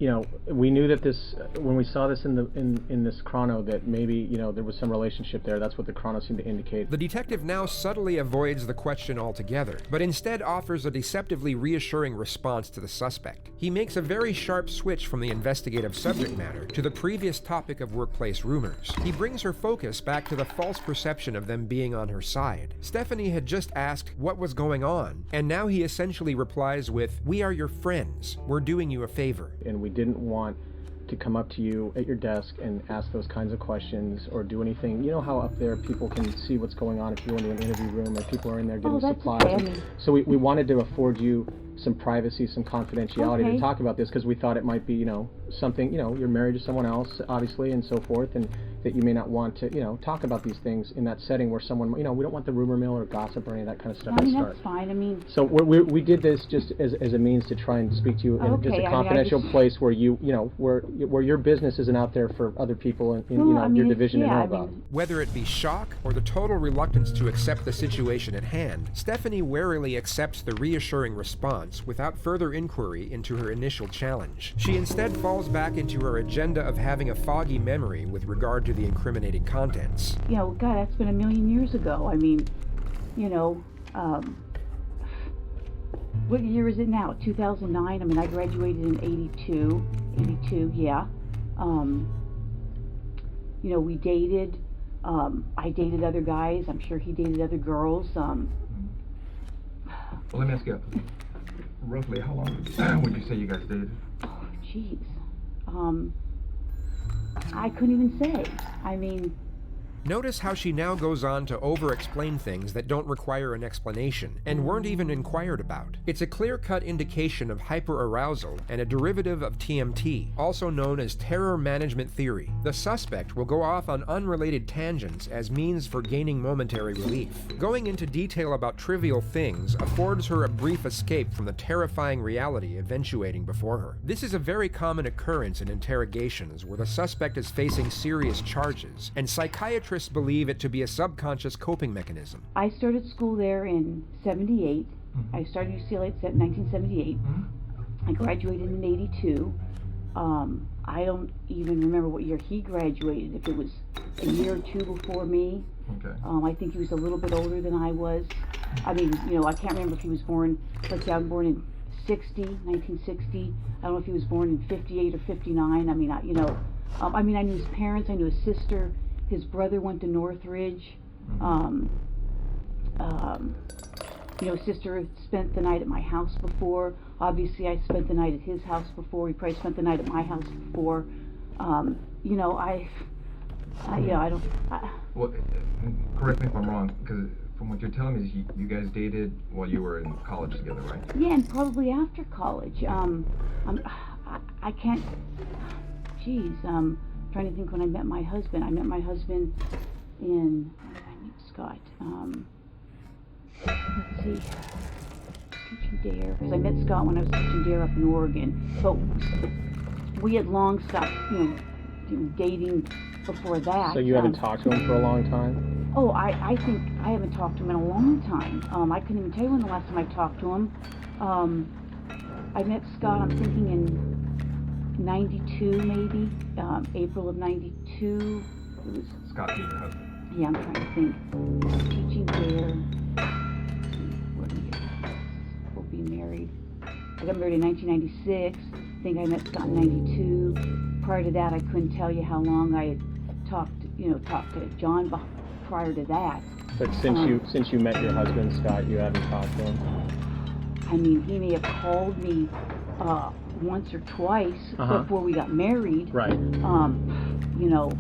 [SPEAKER 15] knew that this, when we saw this in this chrono, that maybe there was some relationship there. That's what the chrono seemed to indicate.
[SPEAKER 1] The detective now subtly avoids the question altogether, but instead offers a deceptively reassuring response to the suspect. He makes a very sharp switch from the investigative subject matter to the previous topic of workplace rumors. He brings her focus back to the false perception of them being on her side. Stephanie had just asked what was going on, and now he essentially replies with, "We are your friends. We're doing you a favor."
[SPEAKER 15] And we didn't want to come up to you at your desk and ask those kinds of questions or do anything. You know how up there people can see what's going on if you go into an interview room or people are in there getting supplies.
[SPEAKER 14] Okay.
[SPEAKER 15] So we wanted to afford you some privacy, some confidentiality to talk about this, because we thought it might be, something, you're married to someone else, obviously, and so forth, and that you may not want to, talk about these things in that setting where someone, we don't want the rumor mill or gossip or any of that kind of stuff to start.
[SPEAKER 14] That's fine. I mean,
[SPEAKER 15] so we did this just as a means to try and speak to you in just a confidential place where where your business isn't out there for other people in your division to know about.
[SPEAKER 1] Whether it be shock or the total reluctance to accept the situation at hand, Stephanie warily accepts the reassuring response response without further inquiry into her initial challenge. She instead falls back into her agenda of having a foggy memory with regard to the incriminating contents.
[SPEAKER 14] You know, God, that's been a million years ago. I mean, you know, what year is it now? 2009? I mean, I graduated in 82, yeah. You know, we dated. I dated other guys. I'm sure he dated other girls.
[SPEAKER 13] Well, let me ask you, roughly how long would you say you guys dated?
[SPEAKER 14] Oh, jeez. I couldn't even say. I mean...
[SPEAKER 1] Notice how she now goes on to over-explain things that don't require an explanation, and weren't even inquired about. It's a clear-cut indication of hyperarousal and a derivative of TMT, also known as terror management theory. The suspect will go off on unrelated tangents as means for gaining momentary relief. Going into detail about trivial things affords her a brief escape from the terrifying reality eventuating before her. This is a very common occurrence in interrogations where the suspect is facing serious charges, and psychiatrists believe it to be a subconscious coping mechanism.
[SPEAKER 14] I started school there in 78. I started UCLA in 1978. I graduated in 82. I don't even remember what year he graduated, if it was a year or two before me.
[SPEAKER 13] Okay.
[SPEAKER 14] I think he was a little bit older than I was. I mean, you know, I can't remember if he was born, let's say I was born in 1960. I don't know if he was born in 58 or 59. I mean, I knew his parents, I knew his sister. His brother went to Northridge. You know, his sister spent the night at my house before. Obviously, I spent the night at his house before. He probably spent the night at my house before. You know, I don't.
[SPEAKER 13] Well, correct me if I'm wrong, because from what you're telling me, you guys dated while you were in college together, right?
[SPEAKER 14] Yeah, and probably after college. I can't. Geez. Trying to think when I met my husband. I met my husband in, when did I meet Scott? Let's see, teaching dare. Because I met Scott when I was teaching dare up in Oregon. But we had long stopped, you know, dating before that.
[SPEAKER 15] So you haven't talked to him for a long time?
[SPEAKER 14] Oh, I think I haven't talked to him in a long time. I couldn't even tell you when the last time I talked to him. I met Scott, I'm thinking in 92 maybe, April of 92. It was
[SPEAKER 13] Scott being your husband.
[SPEAKER 14] Yeah, I'm trying to think. Teaching there. We'll be married. I got married in 1996. I think I met Scott in 92. Prior to that, I couldn't tell you how long I had talked to John prior to that.
[SPEAKER 15] But since you met your husband, Scott, you haven't talked to him?
[SPEAKER 14] I mean, he may have called me once or twice before we got married.
[SPEAKER 15] Right.
[SPEAKER 14] You know,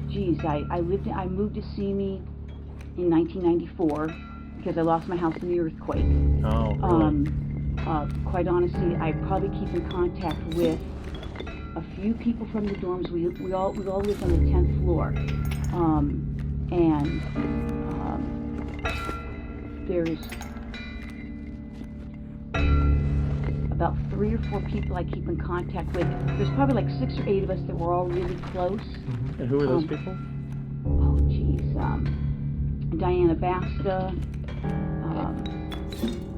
[SPEAKER 14] geez, I moved to Simi in 1994 because I lost my house in the earthquake.
[SPEAKER 15] Oh, really?
[SPEAKER 14] Quite honestly, I probably keep in contact with a few people from the dorms. We all lived on the 10th floor, and there's about 3 or 4 people I keep in contact with. There's probably like 6 or 8 of us that were all really close.
[SPEAKER 15] And who are those people?
[SPEAKER 14] Oh, geez. Diana Basta.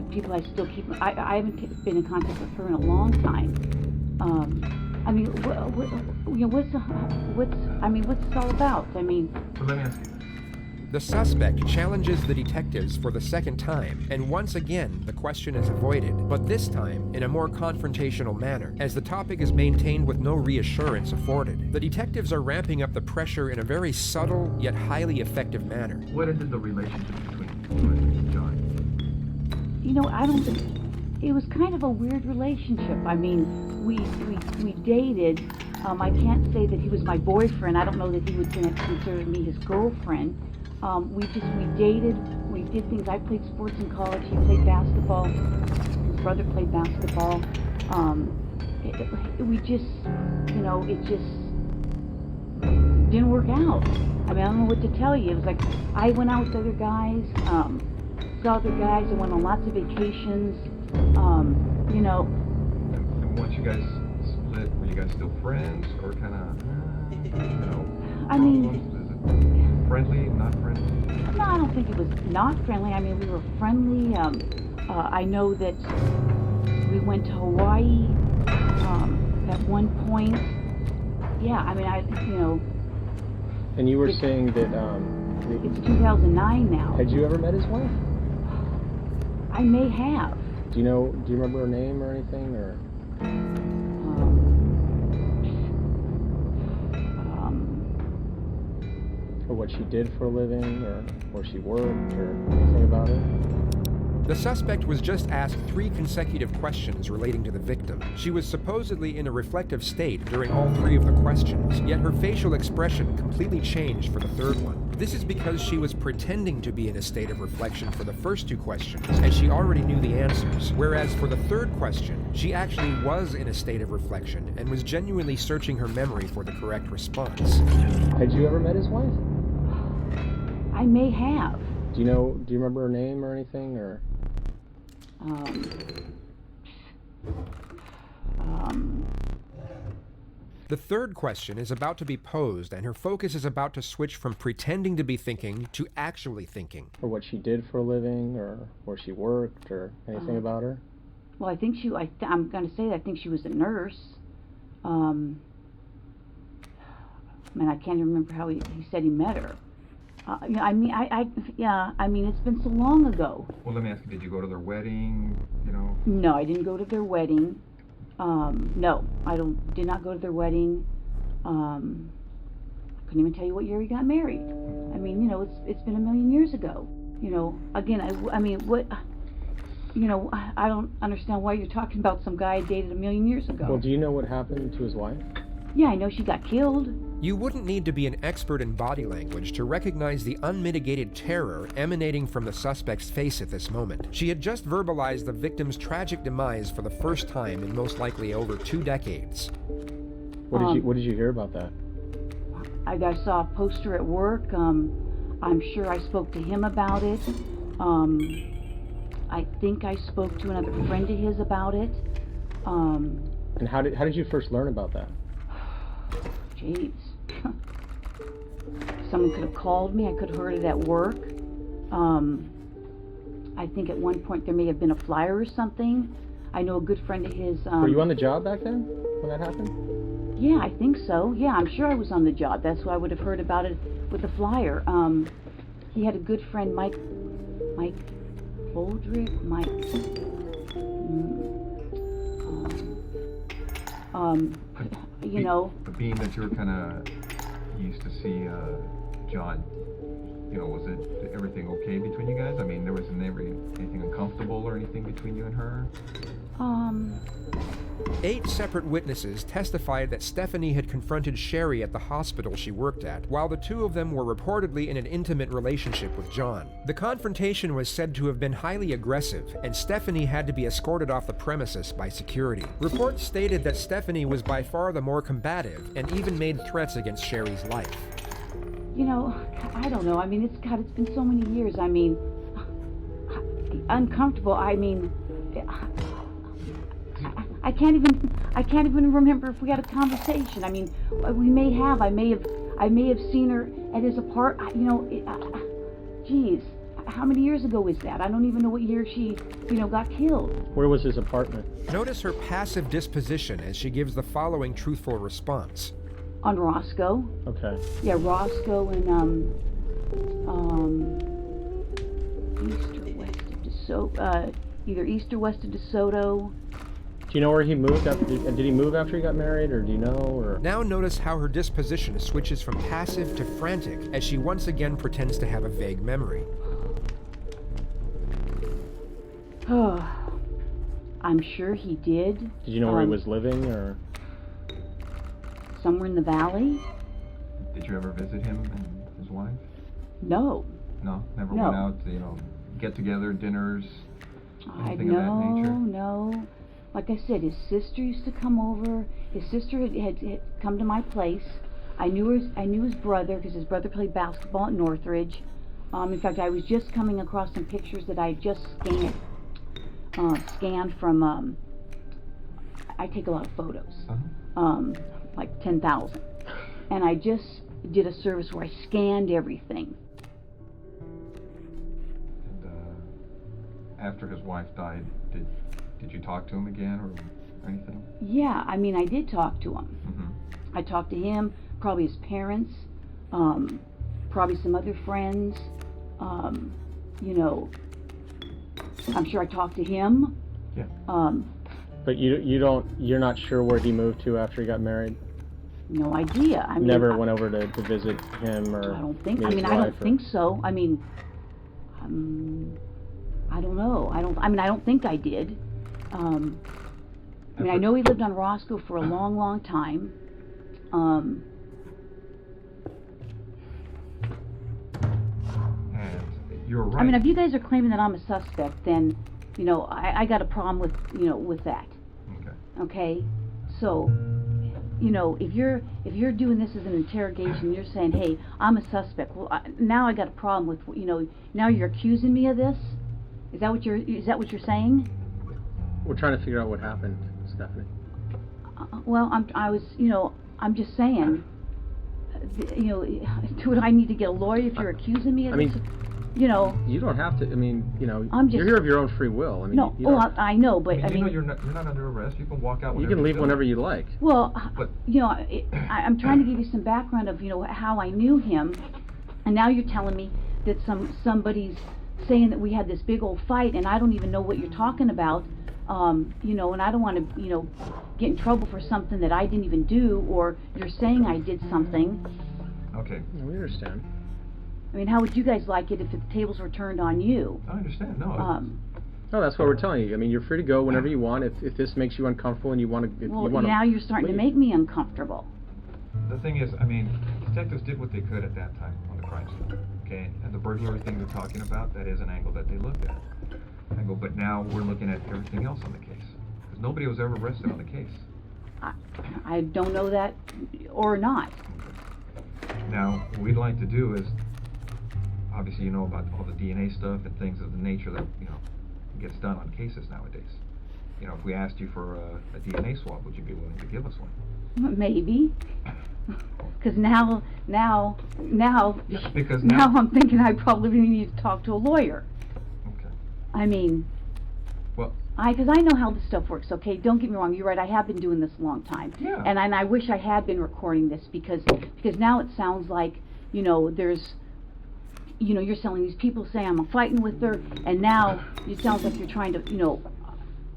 [SPEAKER 14] People I still keep. I haven't been in contact with her in a long time. I mean, what's this all about? I mean.
[SPEAKER 13] Well, let me ask you.
[SPEAKER 1] The suspect challenges the detectives for the second time, and once again, the question is avoided, but this time in a more confrontational manner, as the topic is maintained with no reassurance afforded. The detectives are ramping up the pressure in a very subtle, yet highly effective manner.
[SPEAKER 13] What is the relationship between you and John?
[SPEAKER 14] You know, I don't think... It was kind of a weird relationship. I mean, we dated. I can't say that he was my boyfriend. I don't know that he would consider me his girlfriend. We dated, we did things. I played sports in college, he played basketball, his brother played basketball. We just, you know, it just didn't work out. I mean, I don't know what to tell you. It was like, I went out with other guys, saw other guys, I went on lots of vacations, you know.
[SPEAKER 13] And once you guys split, were you guys still friends, or kind of, you know?
[SPEAKER 14] I mean...
[SPEAKER 13] Friendly, not friendly?
[SPEAKER 14] No, I don't think it was not friendly. I mean, we were friendly. I know that we went to Hawaii at one point. Yeah, I mean,
[SPEAKER 15] And you were saying that
[SPEAKER 14] it's 2009 now.
[SPEAKER 15] Had you ever met his wife?
[SPEAKER 14] I may have.
[SPEAKER 15] Do you remember her name or anything, or? Or what she did for a living, or where she worked, or anything about it?
[SPEAKER 1] The suspect was just asked 3 consecutive questions relating to the victim. She was supposedly in a reflective state during all 3 of the questions, yet her facial expression completely changed for the 3rd one. This is because she was pretending to be in a state of reflection for the first 2 questions, as she already knew the answers, whereas for the 3rd question, she actually was in a state of reflection and was genuinely searching her memory for the correct response.
[SPEAKER 15] Had you ever met his wife?
[SPEAKER 14] I may have.
[SPEAKER 15] Do you remember her name or anything, or?
[SPEAKER 1] The 3rd question is about to be posed, and her focus is about to switch from pretending to be thinking to actually thinking.
[SPEAKER 15] Or what she did for a living, or where she worked, or anything about her?
[SPEAKER 14] Well, I think I'm going to say that I think she was a nurse. Man, I can't even remember how he said he met her. I mean, it's been so long ago.
[SPEAKER 13] Well, let me ask you, did you go to their wedding,
[SPEAKER 14] No, I didn't go to their wedding. No, I did not go to their wedding. I couldn't even tell you what year he got married. I mean, it's been a million years ago. Again, I mean, what, I don't understand why you're talking about some guy I dated a million years ago.
[SPEAKER 15] Well, do you know what happened to his wife?
[SPEAKER 14] Yeah, I know she got killed.
[SPEAKER 1] You wouldn't need to be an expert in body language to recognize the unmitigated terror emanating from the suspect's face at this moment. She had just verbalized the victim's tragic demise for the first time in most likely over 2 decades.
[SPEAKER 15] What did you hear about that?
[SPEAKER 14] I saw a poster at work. I'm sure I spoke to him about it. I think I spoke to another friend of his about it.
[SPEAKER 15] And how did you first learn about that?
[SPEAKER 14] Jeez. Someone could have called me. I could have heard it at work. I think at one point there may have been a flyer or something. I know a good friend of his...
[SPEAKER 15] Were you on the job back then when that happened?
[SPEAKER 14] Yeah, I think so. Yeah, I'm sure I was on the job. That's why I would have heard about it with the flyer. He had a good friend, Mike Boldrick,
[SPEAKER 13] Being that you were kind of used to see John, was it everything okay between you guys? I mean, there wasn't anything uncomfortable or anything between you and her?
[SPEAKER 1] 8 separate witnesses testified that Stephanie had confronted Sherry at the hospital she worked at, while the 2 of them were reportedly in an intimate relationship with John. The confrontation was said to have been highly aggressive, and Stephanie had to be escorted off the premises by security. Reports stated that Stephanie was by far the more combative, and even made threats against Sherry's life.
[SPEAKER 14] I don't know. I mean, it's been so many years. I mean, uncomfortable. I mean, I can't even remember if we had a conversation. I mean, we may have. I may have seen her at his apartment. Geez, how many years ago was that? I don't even know what year she, got killed.
[SPEAKER 15] Where was his apartment?
[SPEAKER 1] Notice her passive disposition as she gives the following truthful response.
[SPEAKER 14] On Roscoe.
[SPEAKER 15] Okay.
[SPEAKER 14] Yeah, Roscoe and east or west of DeSoto. Either east or west of DeSoto.
[SPEAKER 15] Do you know where he moved after? Did he move after he got married, or do you know? Or
[SPEAKER 1] now notice how her disposition switches from passive to frantic as she once again pretends to have a vague memory.
[SPEAKER 14] Oh, I'm sure he did.
[SPEAKER 15] Did you know where he was living, or?
[SPEAKER 14] Somewhere in the valley.
[SPEAKER 13] Did you ever visit him and his wife?
[SPEAKER 14] No.
[SPEAKER 13] No, never went out to, get together, dinners, anything of that nature?
[SPEAKER 14] No. Like I said, his sister used to come over. His sister had come to my place. I knew his brother because his brother played basketball at Northridge. In fact, I was just coming across some pictures that I had just scanned from. I take a lot of photos. Like 10,000. And I just did a service where I scanned everything.
[SPEAKER 13] And after his wife died, did Did you talk to him again or anything?
[SPEAKER 14] Yeah, I mean, I did talk to him.
[SPEAKER 13] Mm-hmm.
[SPEAKER 14] I talked to him, probably his parents, probably some other friends. You know, I'm sure I talked to him.
[SPEAKER 13] Yeah.
[SPEAKER 15] But you're not sure where he moved to after he got married?
[SPEAKER 14] No idea. I mean,
[SPEAKER 15] never went over to visit him or
[SPEAKER 14] I don't think.
[SPEAKER 15] meet
[SPEAKER 14] I mean,
[SPEAKER 15] his
[SPEAKER 14] I
[SPEAKER 15] wife
[SPEAKER 14] don't think so. I mean, I don't know. I mean, I don't think I did. I mean, I know he lived on Roscoe for a long, long time.
[SPEAKER 13] And you're right.
[SPEAKER 14] I mean, if you guys are claiming that I'm a suspect, then, you know, I got a problem with, you know, with that.
[SPEAKER 13] Okay.
[SPEAKER 14] Okay? So, you know, if you're doing this as an interrogation, you're saying, hey, I'm a suspect. Well, now I got a problem with, you know, now you're accusing me of this? Is that what you're saying?
[SPEAKER 15] We're trying to figure out what happened, Stephanie.
[SPEAKER 14] Well, I'm just saying, you know, do I need to get a lawyer if you're accusing me of this? You know,
[SPEAKER 15] you don't have to. I mean, you know,
[SPEAKER 14] I'm just,
[SPEAKER 15] you're here of your own free will. I mean,
[SPEAKER 14] no. I know, but I mean,
[SPEAKER 13] you know, you're not under arrest. You can walk out.
[SPEAKER 15] You can leave whenever you like.
[SPEAKER 14] Well, but, you know, I'm trying to give you some background of, you know, how I knew him, and now you're telling me that somebody's saying that we had this big old fight, and I don't even know what you're talking about. You know, and I don't want to, you know, get in trouble for something that I didn't even do, or you're saying I did something.
[SPEAKER 13] Okay.
[SPEAKER 15] We understand.
[SPEAKER 14] I mean, how would you guys like it if the tables were turned on you?
[SPEAKER 13] I understand. No.
[SPEAKER 15] No, that's what we're telling you. I mean, you're free to go whenever you want. If this makes you uncomfortable and you want to,
[SPEAKER 14] now you're starting to make me uncomfortable.
[SPEAKER 13] The thing is, I mean, detectives did what they could at that time on the crime scene. Okay, and the burglary thing they're talking about, that is an angle that they looked at. But now we're looking at everything else on the case, because nobody was ever arrested on the case.
[SPEAKER 14] I don't know that or not.
[SPEAKER 13] Now, what we'd like to do is, obviously you know about all the DNA stuff and things of the nature that, you know, gets done on cases nowadays. You know, if we asked you for a DNA swab, would you be willing to give us one?
[SPEAKER 14] Maybe. Because now
[SPEAKER 13] because
[SPEAKER 14] now I'm thinking I probably need to talk to a lawyer.
[SPEAKER 13] Okay.
[SPEAKER 14] I mean,
[SPEAKER 13] well,
[SPEAKER 14] because I know how this stuff works. Okay, don't get me wrong. You're right. I have been doing this a long time.
[SPEAKER 13] Yeah.
[SPEAKER 14] And I wish I had been recording this because now it sounds like, you know, there's, you know, you're selling these people saying I'm fighting with her, and now it sounds like you're trying to, you know,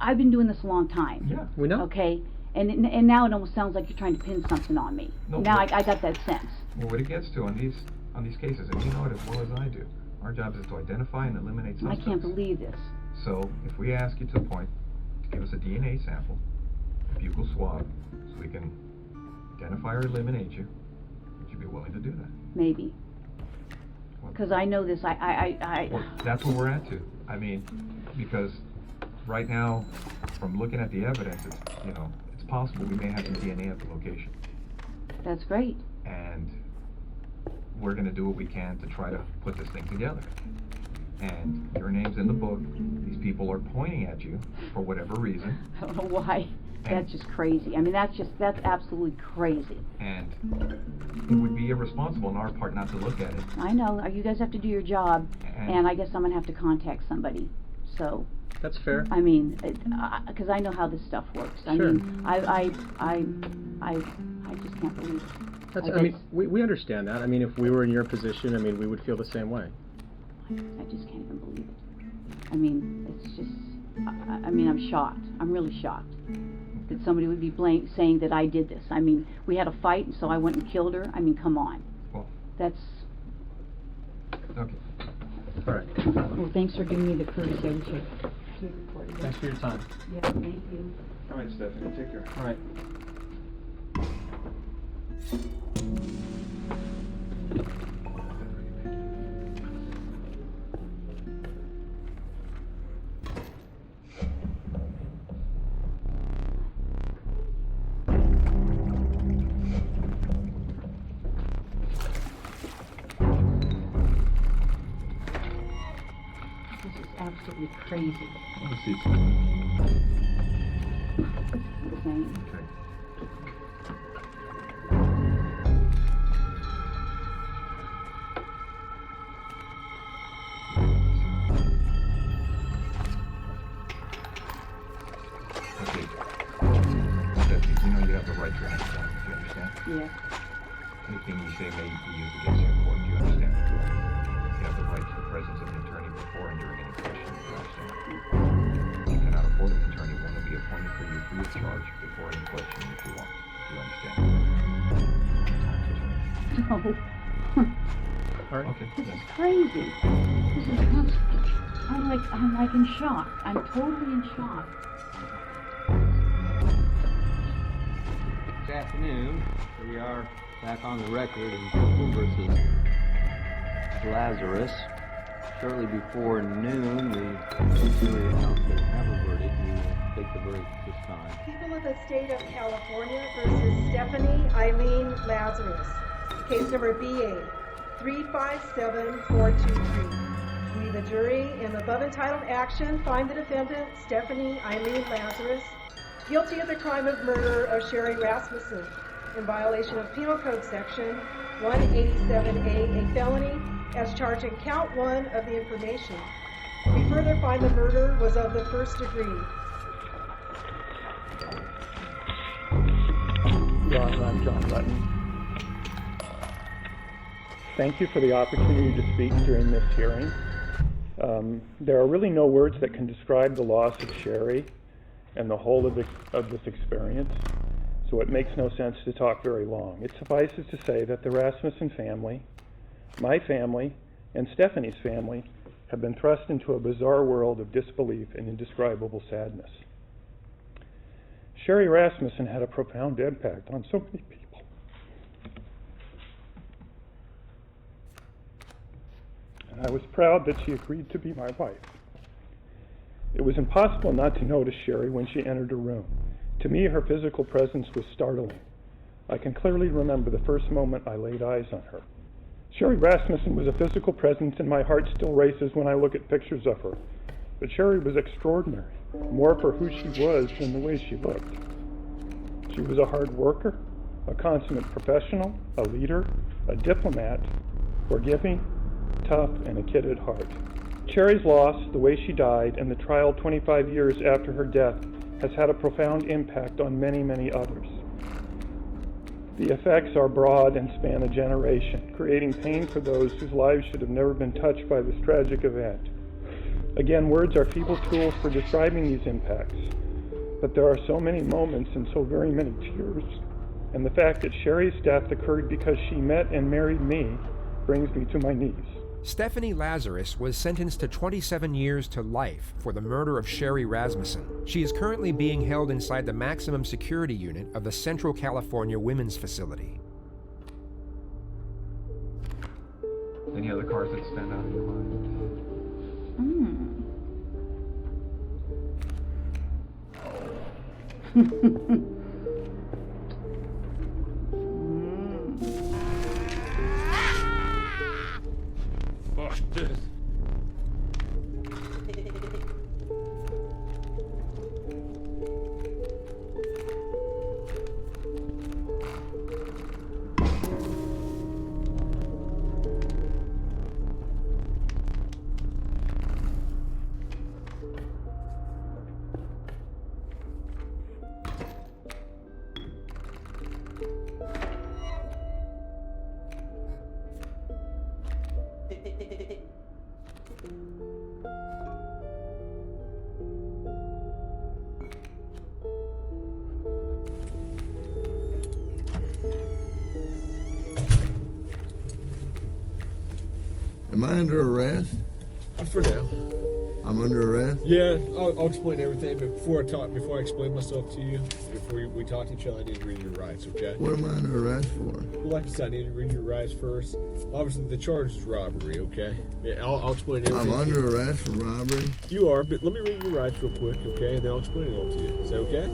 [SPEAKER 14] I've been doing this a long time.
[SPEAKER 13] Yeah, we know.
[SPEAKER 14] Okay, and now it almost sounds like you're trying to pin something on me.
[SPEAKER 13] No,
[SPEAKER 14] now I got that sense.
[SPEAKER 13] Well, what it gets to on these cases, and you know it as well as I do, our job is to identify and eliminate suspects.
[SPEAKER 14] I can't believe this.
[SPEAKER 13] So if we ask you to the point to give us a DNA sample, a buccal swab, so we can identify or eliminate you, would you be willing to do that?
[SPEAKER 14] Maybe. Because I know this,
[SPEAKER 13] Well, that's where we're at too. I mean, because right now, from looking at the evidence, it's, you know, it's possible we may have some DNA at the location.
[SPEAKER 14] That's great.
[SPEAKER 13] And we're going to do what we can to try to put this thing together. And your name's in the book. These people are pointing at you for whatever reason.
[SPEAKER 14] I don't know why. That's just crazy. I mean, that's absolutely crazy.
[SPEAKER 13] And it would be irresponsible on our part not to look at it.
[SPEAKER 14] I know. You guys have to do your job, and I guess I'm going to have to contact somebody. So.
[SPEAKER 15] That's fair.
[SPEAKER 14] I mean, because I know how this stuff works. I mean, I just can't believe it.
[SPEAKER 15] I mean, we understand that. I mean, if we were in your position, I mean, we would feel the same way.
[SPEAKER 14] I just can't even believe it. I mean, it's just, I mean, I'm shocked. I'm really shocked that somebody would be saying that I did this. I mean, we had a fight, and so I went and killed her. I mean, come on.
[SPEAKER 13] Well,
[SPEAKER 14] that's...
[SPEAKER 13] Okay.
[SPEAKER 15] All right.
[SPEAKER 14] Well, thanks for giving me the courtesy. I wish I could record it.
[SPEAKER 15] Thanks for your time.
[SPEAKER 14] Yeah, thank you.
[SPEAKER 13] All right, Stephanie, take care.
[SPEAKER 15] All right.
[SPEAKER 14] Absolutely crazy.
[SPEAKER 13] Let me see something.
[SPEAKER 14] Insane.
[SPEAKER 13] Okay.
[SPEAKER 14] Yes.
[SPEAKER 13] Anything you say may be used against you in court. Do you understand? You have the right to the presence of an attorney before and during any questioning. Do you understand? If you cannot afford an attorney, one will be appointed for you free of charge before any questioning if you want. Do you understand?
[SPEAKER 14] No.
[SPEAKER 13] Okay.
[SPEAKER 14] This is crazy. This is nuts. I'm like in shock. I'm totally in shock.
[SPEAKER 16] This afternoon, we are back on the record in Cooper versus Lazarus. Shortly before noon, the jury announced they have a verdict. We will take the verdict this time.
[SPEAKER 17] People of the state of California versus Stephanie Eileen Lazarus. Case number BA 357423. We, the jury, in the above entitled action, find the defendant, Stephanie Eileen Lazarus, guilty of the crime of murder of Sherry Rasmussen in violation of Penal Code Section 187A, a felony, as charged in count 1 of the information. We further find the murder was of the first degree.
[SPEAKER 18] Your Honor, I'm John Button. Thank you for the opportunity to speak during this hearing. There are really no words that can describe the loss of Sherry and the whole of this experience, so it makes no sense to talk very long. It suffices to say that the Rasmussen family, my family, and Stephanie's family have been thrust into a bizarre world of disbelief and indescribable sadness. Sherry Rasmussen had a profound impact on so many people. And I was proud that she agreed to be my wife. It was impossible not to notice Sherry when she entered a room. To me, her physical presence was startling. I can clearly remember the first moment I laid eyes on her. Sherry Rasmussen was a physical presence, and my heart still races when I look at pictures of her. But Sherry was extraordinary, more for who she was than the way she looked. She was a hard worker, a consummate professional, a leader, a diplomat, forgiving, tough, and a kid at heart. Sherry's loss, the way she died, and the trial 25 years after her death has had a profound impact on many, many others. The effects are broad and span a generation, creating pain for those whose lives should have never been touched by this tragic event. Again, words are feeble tools for describing these impacts, but there are so many moments and so very many tears, and the fact that Sherry's death occurred because she met and married me brings me to my knees.
[SPEAKER 1] Stephanie Lazarus was sentenced to 27 years to life for the murder of Sherry Rasmussen. She is currently being held inside the maximum security unit of the Central California Women's Facility.
[SPEAKER 13] Any other cars that stand out in your mind?
[SPEAKER 19] Fuck this.
[SPEAKER 20] Am I under arrest?
[SPEAKER 19] For now.
[SPEAKER 20] I'm under arrest?
[SPEAKER 19] Yeah, I'll explain everything, but before I explain myself to you, before we talk to each other, I need to read your rights, okay?
[SPEAKER 20] What am I under arrest for?
[SPEAKER 19] Well, like I said, I need to read your rights first. Obviously, the charge is robbery, okay? Yeah, I'll explain everything.
[SPEAKER 20] I'm under arrest for robbery?
[SPEAKER 19] You are, but let me read your rights real quick, okay? And then I'll explain it all to you. Is that okay?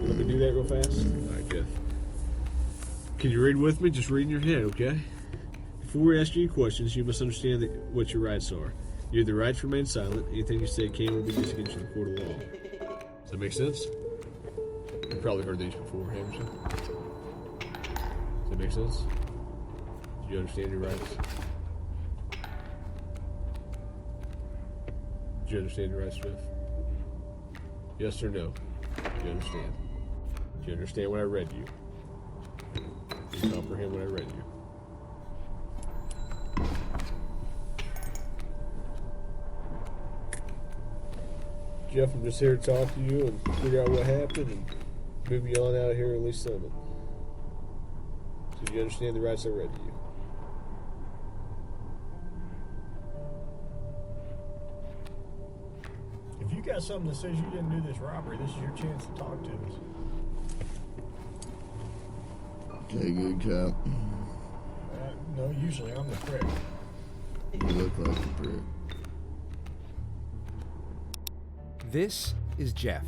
[SPEAKER 19] Let me do that real fast? All right, good. Can you read with me? Just read in your head, okay? Before we ask you any questions, you must understand what your rights are. You have the right to remain silent. Anything you say can or will be used against you in the court of law. Does that make sense? You've probably heard these before, haven't you? Does that make sense? Do you understand your rights? Do you understand your rights, Smith? Yes or no? Do you understand? Do you understand what I read to you? you comprehend what I read you? Jeff, I'm just here to talk to you and figure out what happened and move you on out of here, at least some of it. So you understand the rights I read to you?
[SPEAKER 21] If you got something that says you didn't do this robbery, this is your chance to talk to us.
[SPEAKER 20] Okay, good cop.
[SPEAKER 21] No, usually I'm the prick.
[SPEAKER 20] You look like a prick.
[SPEAKER 1] This is Jeff.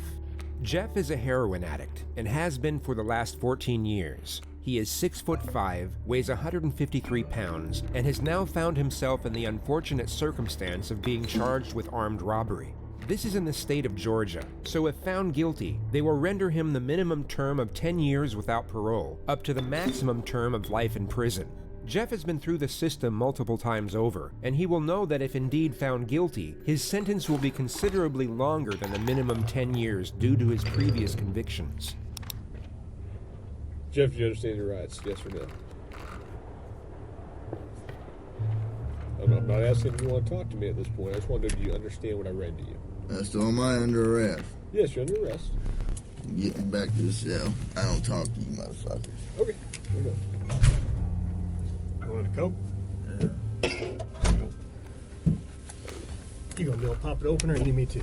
[SPEAKER 1] Jeff is a heroin addict and has been for the last 14 years. He is 6'5", weighs 153 pounds, and has now found himself in the unfortunate circumstance of being charged with armed robbery. This is in the state of Georgia, so if found guilty, they will render him the minimum term of 10 years without parole, up to the maximum term of life in prison. Jeff has been through the system multiple times over, and he will know that if indeed found guilty, his sentence will be considerably longer than the minimum 10 years due to his previous convictions.
[SPEAKER 19] Jeff, do you understand your rights? Yes or no? I'm not asking if you want to talk to me at this point. I just wondered, do you understand what I read to you?
[SPEAKER 20] So am I under arrest?
[SPEAKER 19] Yes, you're under arrest.
[SPEAKER 20] Get me back to the cell. I don't talk to you motherfuckers.
[SPEAKER 19] Okay, we're good.
[SPEAKER 21] You want a Coke?
[SPEAKER 20] Yeah.
[SPEAKER 21] You gonna be able to pop it open or you need me to?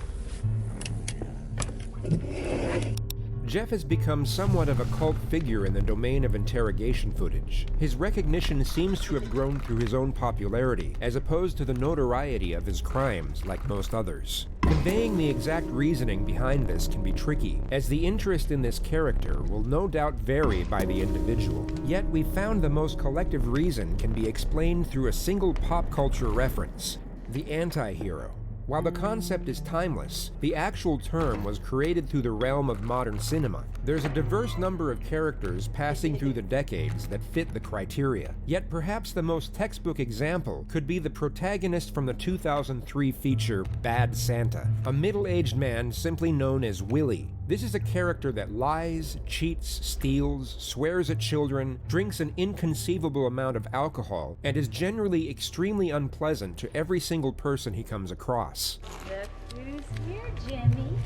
[SPEAKER 1] Jeff has become somewhat of a cult figure in the domain of interrogation footage. His recognition seems to have grown through his own popularity, as opposed to the notoriety of his crimes, like most others. Conveying the exact reasoning behind this can be tricky, as the interest in this character will no doubt vary by the individual. Yet we found the most collective reason can be explained through a single pop culture reference: the anti-hero. While the concept is timeless, the actual term was created through the realm of modern cinema. There's a diverse number of characters passing through the decades that fit the criteria. Yet perhaps the most textbook example could be the protagonist from the 2003 feature Bad Santa, a middle-aged man simply known as Willie. This is a character that lies, cheats, steals, swears at children, drinks an inconceivable amount of alcohol, and is generally extremely unpleasant to every single person he comes across.
[SPEAKER 22] Look who's here, Jimmy.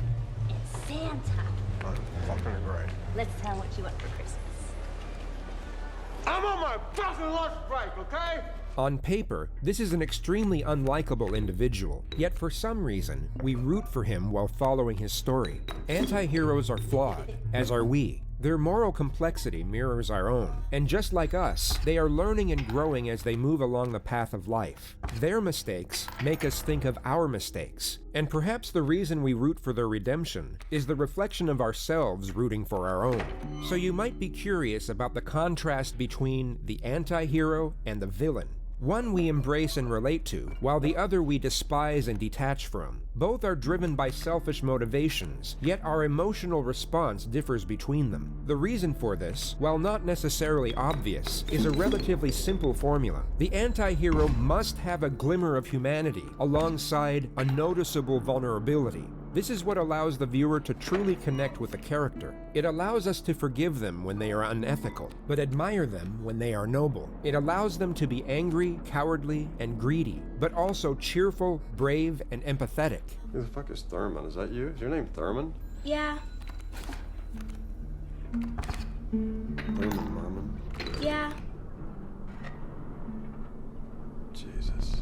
[SPEAKER 22] It's Santa.
[SPEAKER 20] I'm fucking great.
[SPEAKER 22] Let's tell him what you want for Christmas.
[SPEAKER 5] I'm on my fucking lunch break, okay?
[SPEAKER 1] On paper, this is an extremely unlikable individual, yet for some reason, we root for him while following his story. Anti-heroes are flawed, as are we. Their moral complexity mirrors our own, and just like us, they are learning and growing as they move along the path of life. Their mistakes make us think of our mistakes, and perhaps the reason we root for their redemption is the reflection of ourselves rooting for our own. So you might be curious about the contrast between the anti-hero and the villain. One we embrace and relate to, while the other we despise and detach from. Both are driven by selfish motivations, yet our emotional response differs between them. The reason for this, while not necessarily obvious, is a relatively simple formula. The anti-hero must have a glimmer of humanity, alongside a noticeable vulnerability. This is what allows the viewer to truly connect with the character. It allows us to forgive them when they are unethical, but admire them when they are noble. It allows them to be angry, cowardly, and greedy, but also cheerful, brave, and empathetic.
[SPEAKER 23] Who the fuck is Thurman? Is that you? Is your name Thurman?
[SPEAKER 22] Yeah.
[SPEAKER 23] Thurman Merman?
[SPEAKER 22] Yeah.
[SPEAKER 23] Jesus.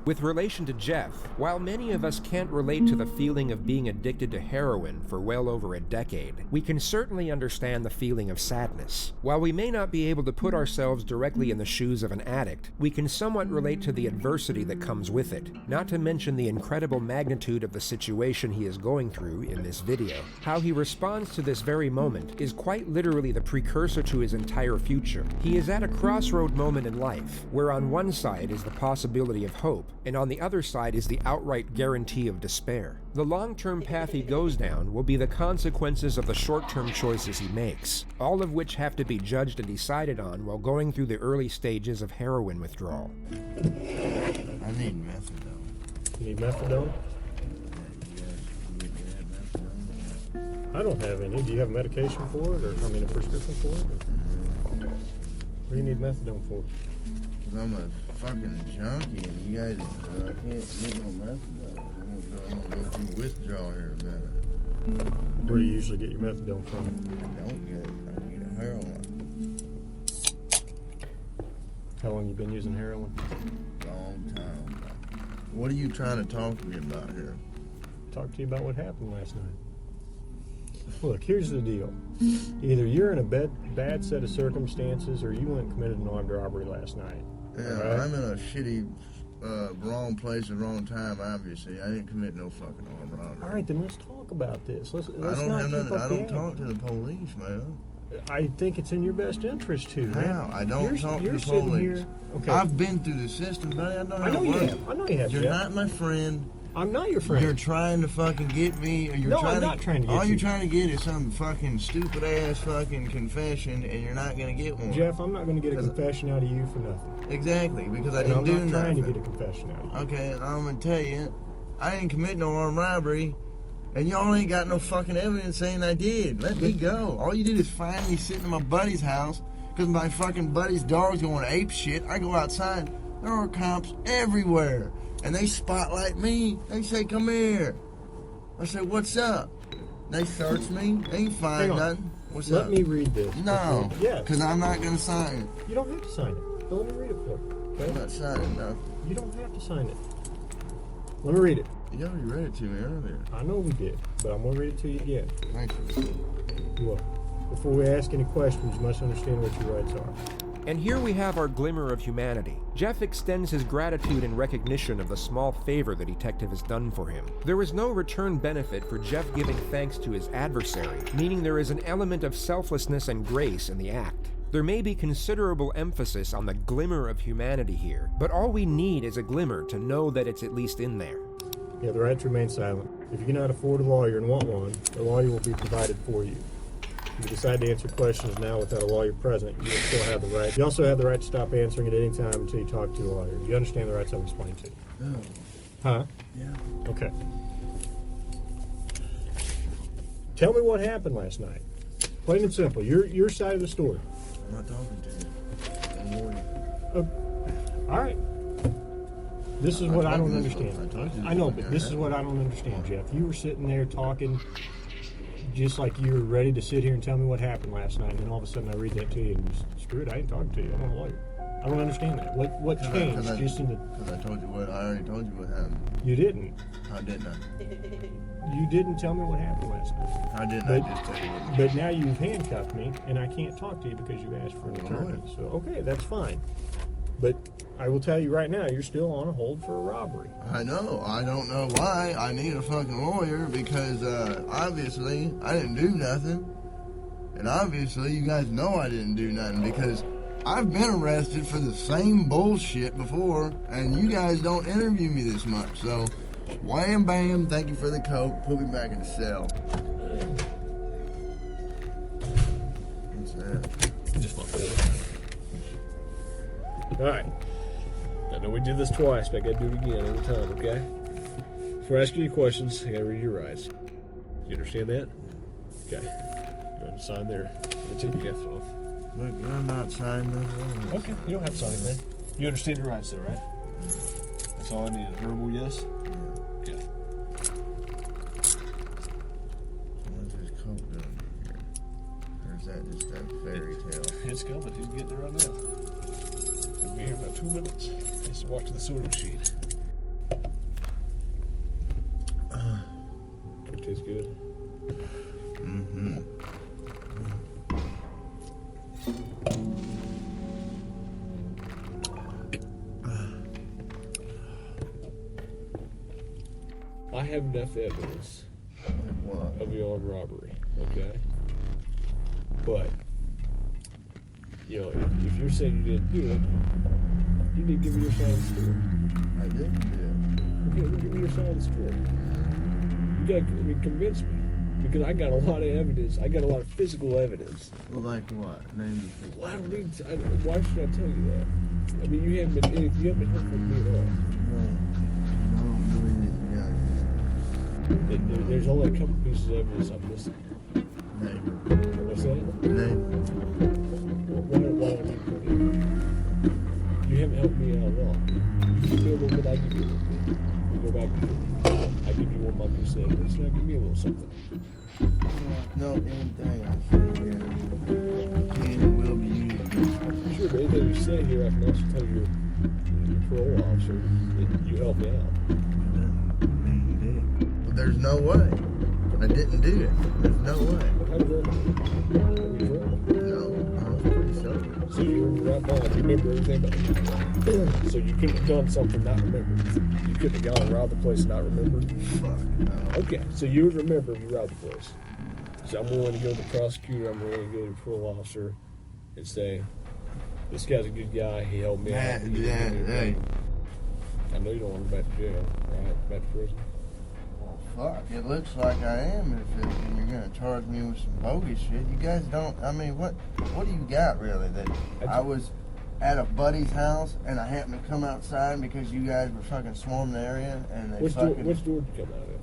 [SPEAKER 1] With relation to Jeff, while many of us can't relate to the feeling of being addicted to heroin for well over a decade, we can certainly understand the feeling of sadness. While we may not be able to put ourselves directly in the shoes of an addict, we can somewhat relate to the adversity that comes with it, not to mention the incredible magnitude of the situation he is going through in this video. How he responds to this very moment is quite literally the precursor to his entire future. He is at a crossroad moment in life, where on one side is the possibility of hope, and on the other side is the outright guarantee of despair. The long-term path he goes down will be the consequences of the short-term choices he makes, all of which have to be judged and decided on while going through the early stages of heroin withdrawal.
[SPEAKER 20] I need methadone.
[SPEAKER 21] You need methadone? I don't have any. Do you have medication for it, or a prescription for it? What do you need methadone for?
[SPEAKER 20] Because I'm a fucking junkie and you guys, I can't get no methadone. I'm gonna go through withdrawal here in a minute.
[SPEAKER 21] Where do you usually get your methadone from?
[SPEAKER 20] I don't get it. I get a heroin.
[SPEAKER 21] How long you been using heroin?
[SPEAKER 20] Long time. What are you trying to talk to me about here?
[SPEAKER 21] Talk to you about what happened last night. Look, here's the deal. Either you're in a bad set of circumstances or you went and committed an armed robbery last night.
[SPEAKER 20] Yeah,
[SPEAKER 21] right?
[SPEAKER 20] I'm in a shitty, wrong place at wrong time, obviously. I didn't commit no fucking armed robbery.
[SPEAKER 21] All right, then let's talk about this. Let's
[SPEAKER 20] I don't
[SPEAKER 21] not
[SPEAKER 20] have
[SPEAKER 21] keep
[SPEAKER 20] nothing.
[SPEAKER 21] up
[SPEAKER 20] I
[SPEAKER 21] the
[SPEAKER 20] don't
[SPEAKER 21] act.
[SPEAKER 20] talk to the police, man.
[SPEAKER 21] I think it's in your best interest to, man.
[SPEAKER 20] How? I don't talk to
[SPEAKER 21] you're
[SPEAKER 20] the
[SPEAKER 21] sitting
[SPEAKER 20] police.
[SPEAKER 21] Here, okay.
[SPEAKER 20] I've been through the system, buddy. I know how it
[SPEAKER 21] you
[SPEAKER 20] works.
[SPEAKER 21] have. I know you have.
[SPEAKER 20] You're
[SPEAKER 21] Jeff.
[SPEAKER 20] not my friend.
[SPEAKER 21] I'm not your friend.
[SPEAKER 20] You're trying to fucking get me. Or you're
[SPEAKER 21] No,
[SPEAKER 20] trying
[SPEAKER 21] I'm not trying to get
[SPEAKER 20] all
[SPEAKER 21] you.
[SPEAKER 20] you're trying to get is some fucking stupid ass fucking confession, and you're not gonna get one.
[SPEAKER 21] Jeff, I'm not going to get a confession out of you for nothing.
[SPEAKER 20] Exactly, because I
[SPEAKER 21] And
[SPEAKER 20] didn't
[SPEAKER 21] I'm
[SPEAKER 20] do
[SPEAKER 21] not
[SPEAKER 20] nothing.
[SPEAKER 21] trying to get a confession out of you.
[SPEAKER 20] Okay, and I'm gonna tell you, I didn't commit no armed robbery, and y'all ain't got no fucking evidence saying I did. Let me go. All you did is find me sitting in my buddy's house because my fucking buddy's dog's going ape shit. I go outside, there are cops everywhere, and they spotlight me. They say, "Come here." I say, "What's up?" They search me. They ain't find
[SPEAKER 21] Hang on.
[SPEAKER 20] nothing. What's
[SPEAKER 21] Let
[SPEAKER 20] up?
[SPEAKER 21] me read this.
[SPEAKER 20] No,
[SPEAKER 21] Yes.
[SPEAKER 20] because I'm not gonna sign it.
[SPEAKER 21] You don't have to sign it. But let me read it for you. Okay?
[SPEAKER 20] I'm not signing nothing.
[SPEAKER 21] You don't have to sign it. Let me read it.
[SPEAKER 20] You already read it to me earlier.
[SPEAKER 21] I know we did, but I'm going to read it to you again.
[SPEAKER 20] Thank you.
[SPEAKER 21] You are. Before we ask any questions, you must understand what your rights are.
[SPEAKER 1] And here we have our glimmer of humanity. Jeff extends his gratitude in recognition of the small favor the detective has done for him. There is no return benefit for Jeff giving thanks to his adversary, meaning there is an element of selflessness and grace in the act. There may be considerable emphasis on the glimmer of humanity here, but all we need is a glimmer to know that it's at least in there.
[SPEAKER 21] You have the right to remain silent. If you cannot afford a lawyer and want one, a lawyer will be provided for you. If you decide to answer questions now without a lawyer present, you will still have the right. You also have the right to stop answering at any time until you talk to a lawyer. Do you understand the rights I've explained to you?
[SPEAKER 20] No.
[SPEAKER 21] Huh?
[SPEAKER 20] Yeah.
[SPEAKER 21] Okay. Tell me what happened last night. Plain and simple. Your side of the story.
[SPEAKER 20] I'm not talking to you. I'm a lawyer.
[SPEAKER 21] All right. This is what I don't understand. I know, but this is what I don't understand, Jeff. You were sitting there talking just like you were ready to sit here and tell me what happened last night, and then all of a sudden I read that to you, and you screw it, I ain't talking to you. I'm a lawyer. I don't understand that. What changed just in the...
[SPEAKER 20] Because I told you what, I already told you what happened.
[SPEAKER 21] You didn't.
[SPEAKER 20] How didn't I?
[SPEAKER 21] You didn't tell me what happened last night.
[SPEAKER 20] How didn't I just tell you what?
[SPEAKER 21] But now you've handcuffed me, and I can't talk to you because you asked for an attorney. So, okay, that's fine. But I will tell you right now, you're still on a hold for a robbery.
[SPEAKER 20] I know. I don't know why. I need a fucking lawyer because obviously I didn't do nothing. And obviously you guys know I didn't do nothing because I've been arrested for the same bullshit before and you guys don't interview me this much. So, wham bam, thank you for the coke. Put me back in the cell. What's that?
[SPEAKER 21] Just fuck it. All right. I know we did this twice, but I gotta do it again every time, okay? Before I ask you any questions, I gotta read your rights. You understand that? Okay. You want to sign there? I'll take your gift off.
[SPEAKER 20] Look, I'm not signing this.
[SPEAKER 21] Okay, you don't have to sign anything. You understand your rights there, right? That's all I need. A verbal yes? Yeah. Okay.
[SPEAKER 20] What's this coke doing here? Or is that just a fairy tale?
[SPEAKER 21] It's coming. He's getting it right now. We'll be here in about 2 minutes. Just walk to the sewing machine. It tastes good.
[SPEAKER 20] Mm-hmm.
[SPEAKER 21] I have enough evidence of the armed robbery, okay? But, you know, if you're saying you didn't do it, you need to give me your side of the story.
[SPEAKER 20] I didn't do it.
[SPEAKER 21] Okay, well, give me your side of the story. You gotta convince me. Because I got a lot of evidence. I got a lot of physical evidence.
[SPEAKER 20] Well, like what? Name the physical.
[SPEAKER 21] Well, I don't need to, why should I tell you that? I mean, you haven't been helpful to me at all.
[SPEAKER 20] No,
[SPEAKER 21] There's only a couple pieces of evidence I'm missing.
[SPEAKER 19] What's that? Why don't you haven't helped me out at all. You give me a little bit, I give you a little bit. We go back and forth. I give you 1 month of savings, now give me a little something.
[SPEAKER 20] No, anything I say here can and will be used.
[SPEAKER 19] Sure, but anything you say here, I can also tell your parole officer that you helped me out.
[SPEAKER 20] Well, there's no way. I didn't do it. There's no way.
[SPEAKER 19] How did that happen?
[SPEAKER 20] No, I was pretty sober.
[SPEAKER 19] So you were right behind. You remember everything about it. So you couldn't have done something not remembered. You couldn't have gone and robbed the place and not remembered.
[SPEAKER 20] Fuck no.
[SPEAKER 19] Okay, so you would remember if you robbed the place. So I'm willing to go to the prosecutor, I'm willing to go to the parole officer and say, this guy's a good guy, he helped me out.
[SPEAKER 20] Hey.
[SPEAKER 19] I know you don't want to go back to jail, right? Back to prison.
[SPEAKER 20] Well, fuck, it looks like I am if you're going to charge me with some bogus shit. You guys don't, I mean, what do you got really? That I was at a buddy's house and I happened to come outside because you guys were fucking swarming the area and they
[SPEAKER 19] Which door did you come out of?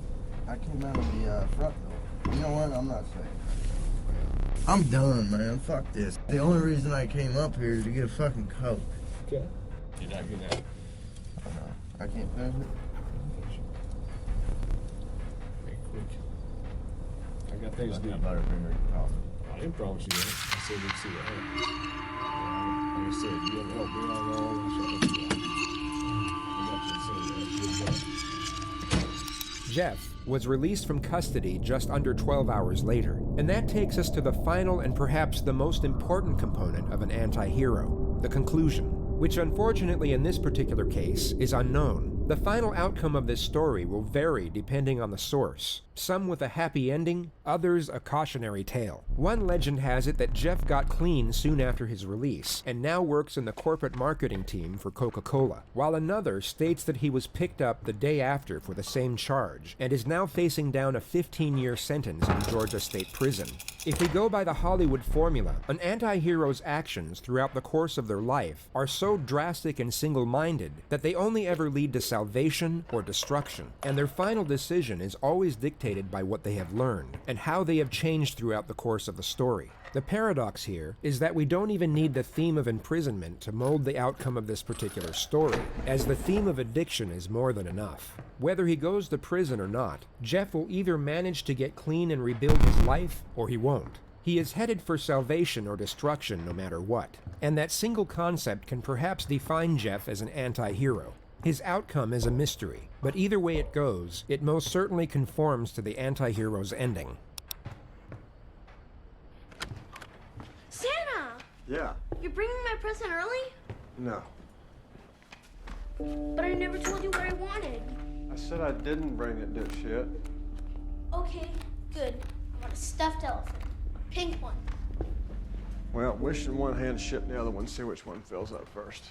[SPEAKER 20] I came out of the front door. You know what? I'm not saying. I'm done, man. Fuck this. The only reason I came up here is to get a fucking Coke.
[SPEAKER 19] Okay. You're not getting out.
[SPEAKER 20] I can't finish it.
[SPEAKER 19] Hey, quick. I got things to do.
[SPEAKER 20] Butterfinger coffee.
[SPEAKER 19] I didn't promise you that. I said we'd see what happens. Like I said, you haven't helped me out at all. I shall help you out. I'm not going to say that.
[SPEAKER 1] Jeff was released from custody just under 12 hours later, and that takes us to the final and perhaps the most important component of an anti-hero, the conclusion, which unfortunately in this particular case is unknown. The final outcome of this story will vary depending on the source, some with a happy ending, others a cautionary tale. One legend has it that Jeff got clean soon after his release and now works in the corporate marketing team for Coca-Cola, while another states that he was picked up the day after for the same charge and is now facing down a 15-year sentence in Georgia State Prison. If we go by the Hollywood formula, an anti-hero's actions throughout the course of their life are so drastic and single-minded that they only ever lead to salvation or destruction, and their final decision is always dictated by what they have learned and how they have changed throughout the course of the story. The paradox here is that we don't even need the theme of imprisonment to mold the outcome of this particular story, as the theme of addiction is more than enough. Whether he goes to prison or not, Jeff will either manage to get clean and rebuild his life, or he won't. He is headed for salvation or destruction no matter what, and that single concept can perhaps define Jeff as an anti-hero. His outcome is a mystery, but either way it goes, it most certainly conforms to the anti-hero's ending.
[SPEAKER 22] Santa!
[SPEAKER 23] Yeah.
[SPEAKER 22] You're bringing my present early?
[SPEAKER 23] No.
[SPEAKER 22] But I never told you what I wanted.
[SPEAKER 23] I said I didn't bring it, dipshit.
[SPEAKER 22] Okay, good. I want a stuffed elephant. Pink one.
[SPEAKER 23] Well, wish in one hand, shit in the other one. See which one fills up first.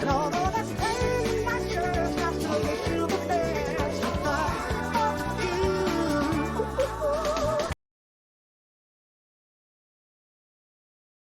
[SPEAKER 2] And although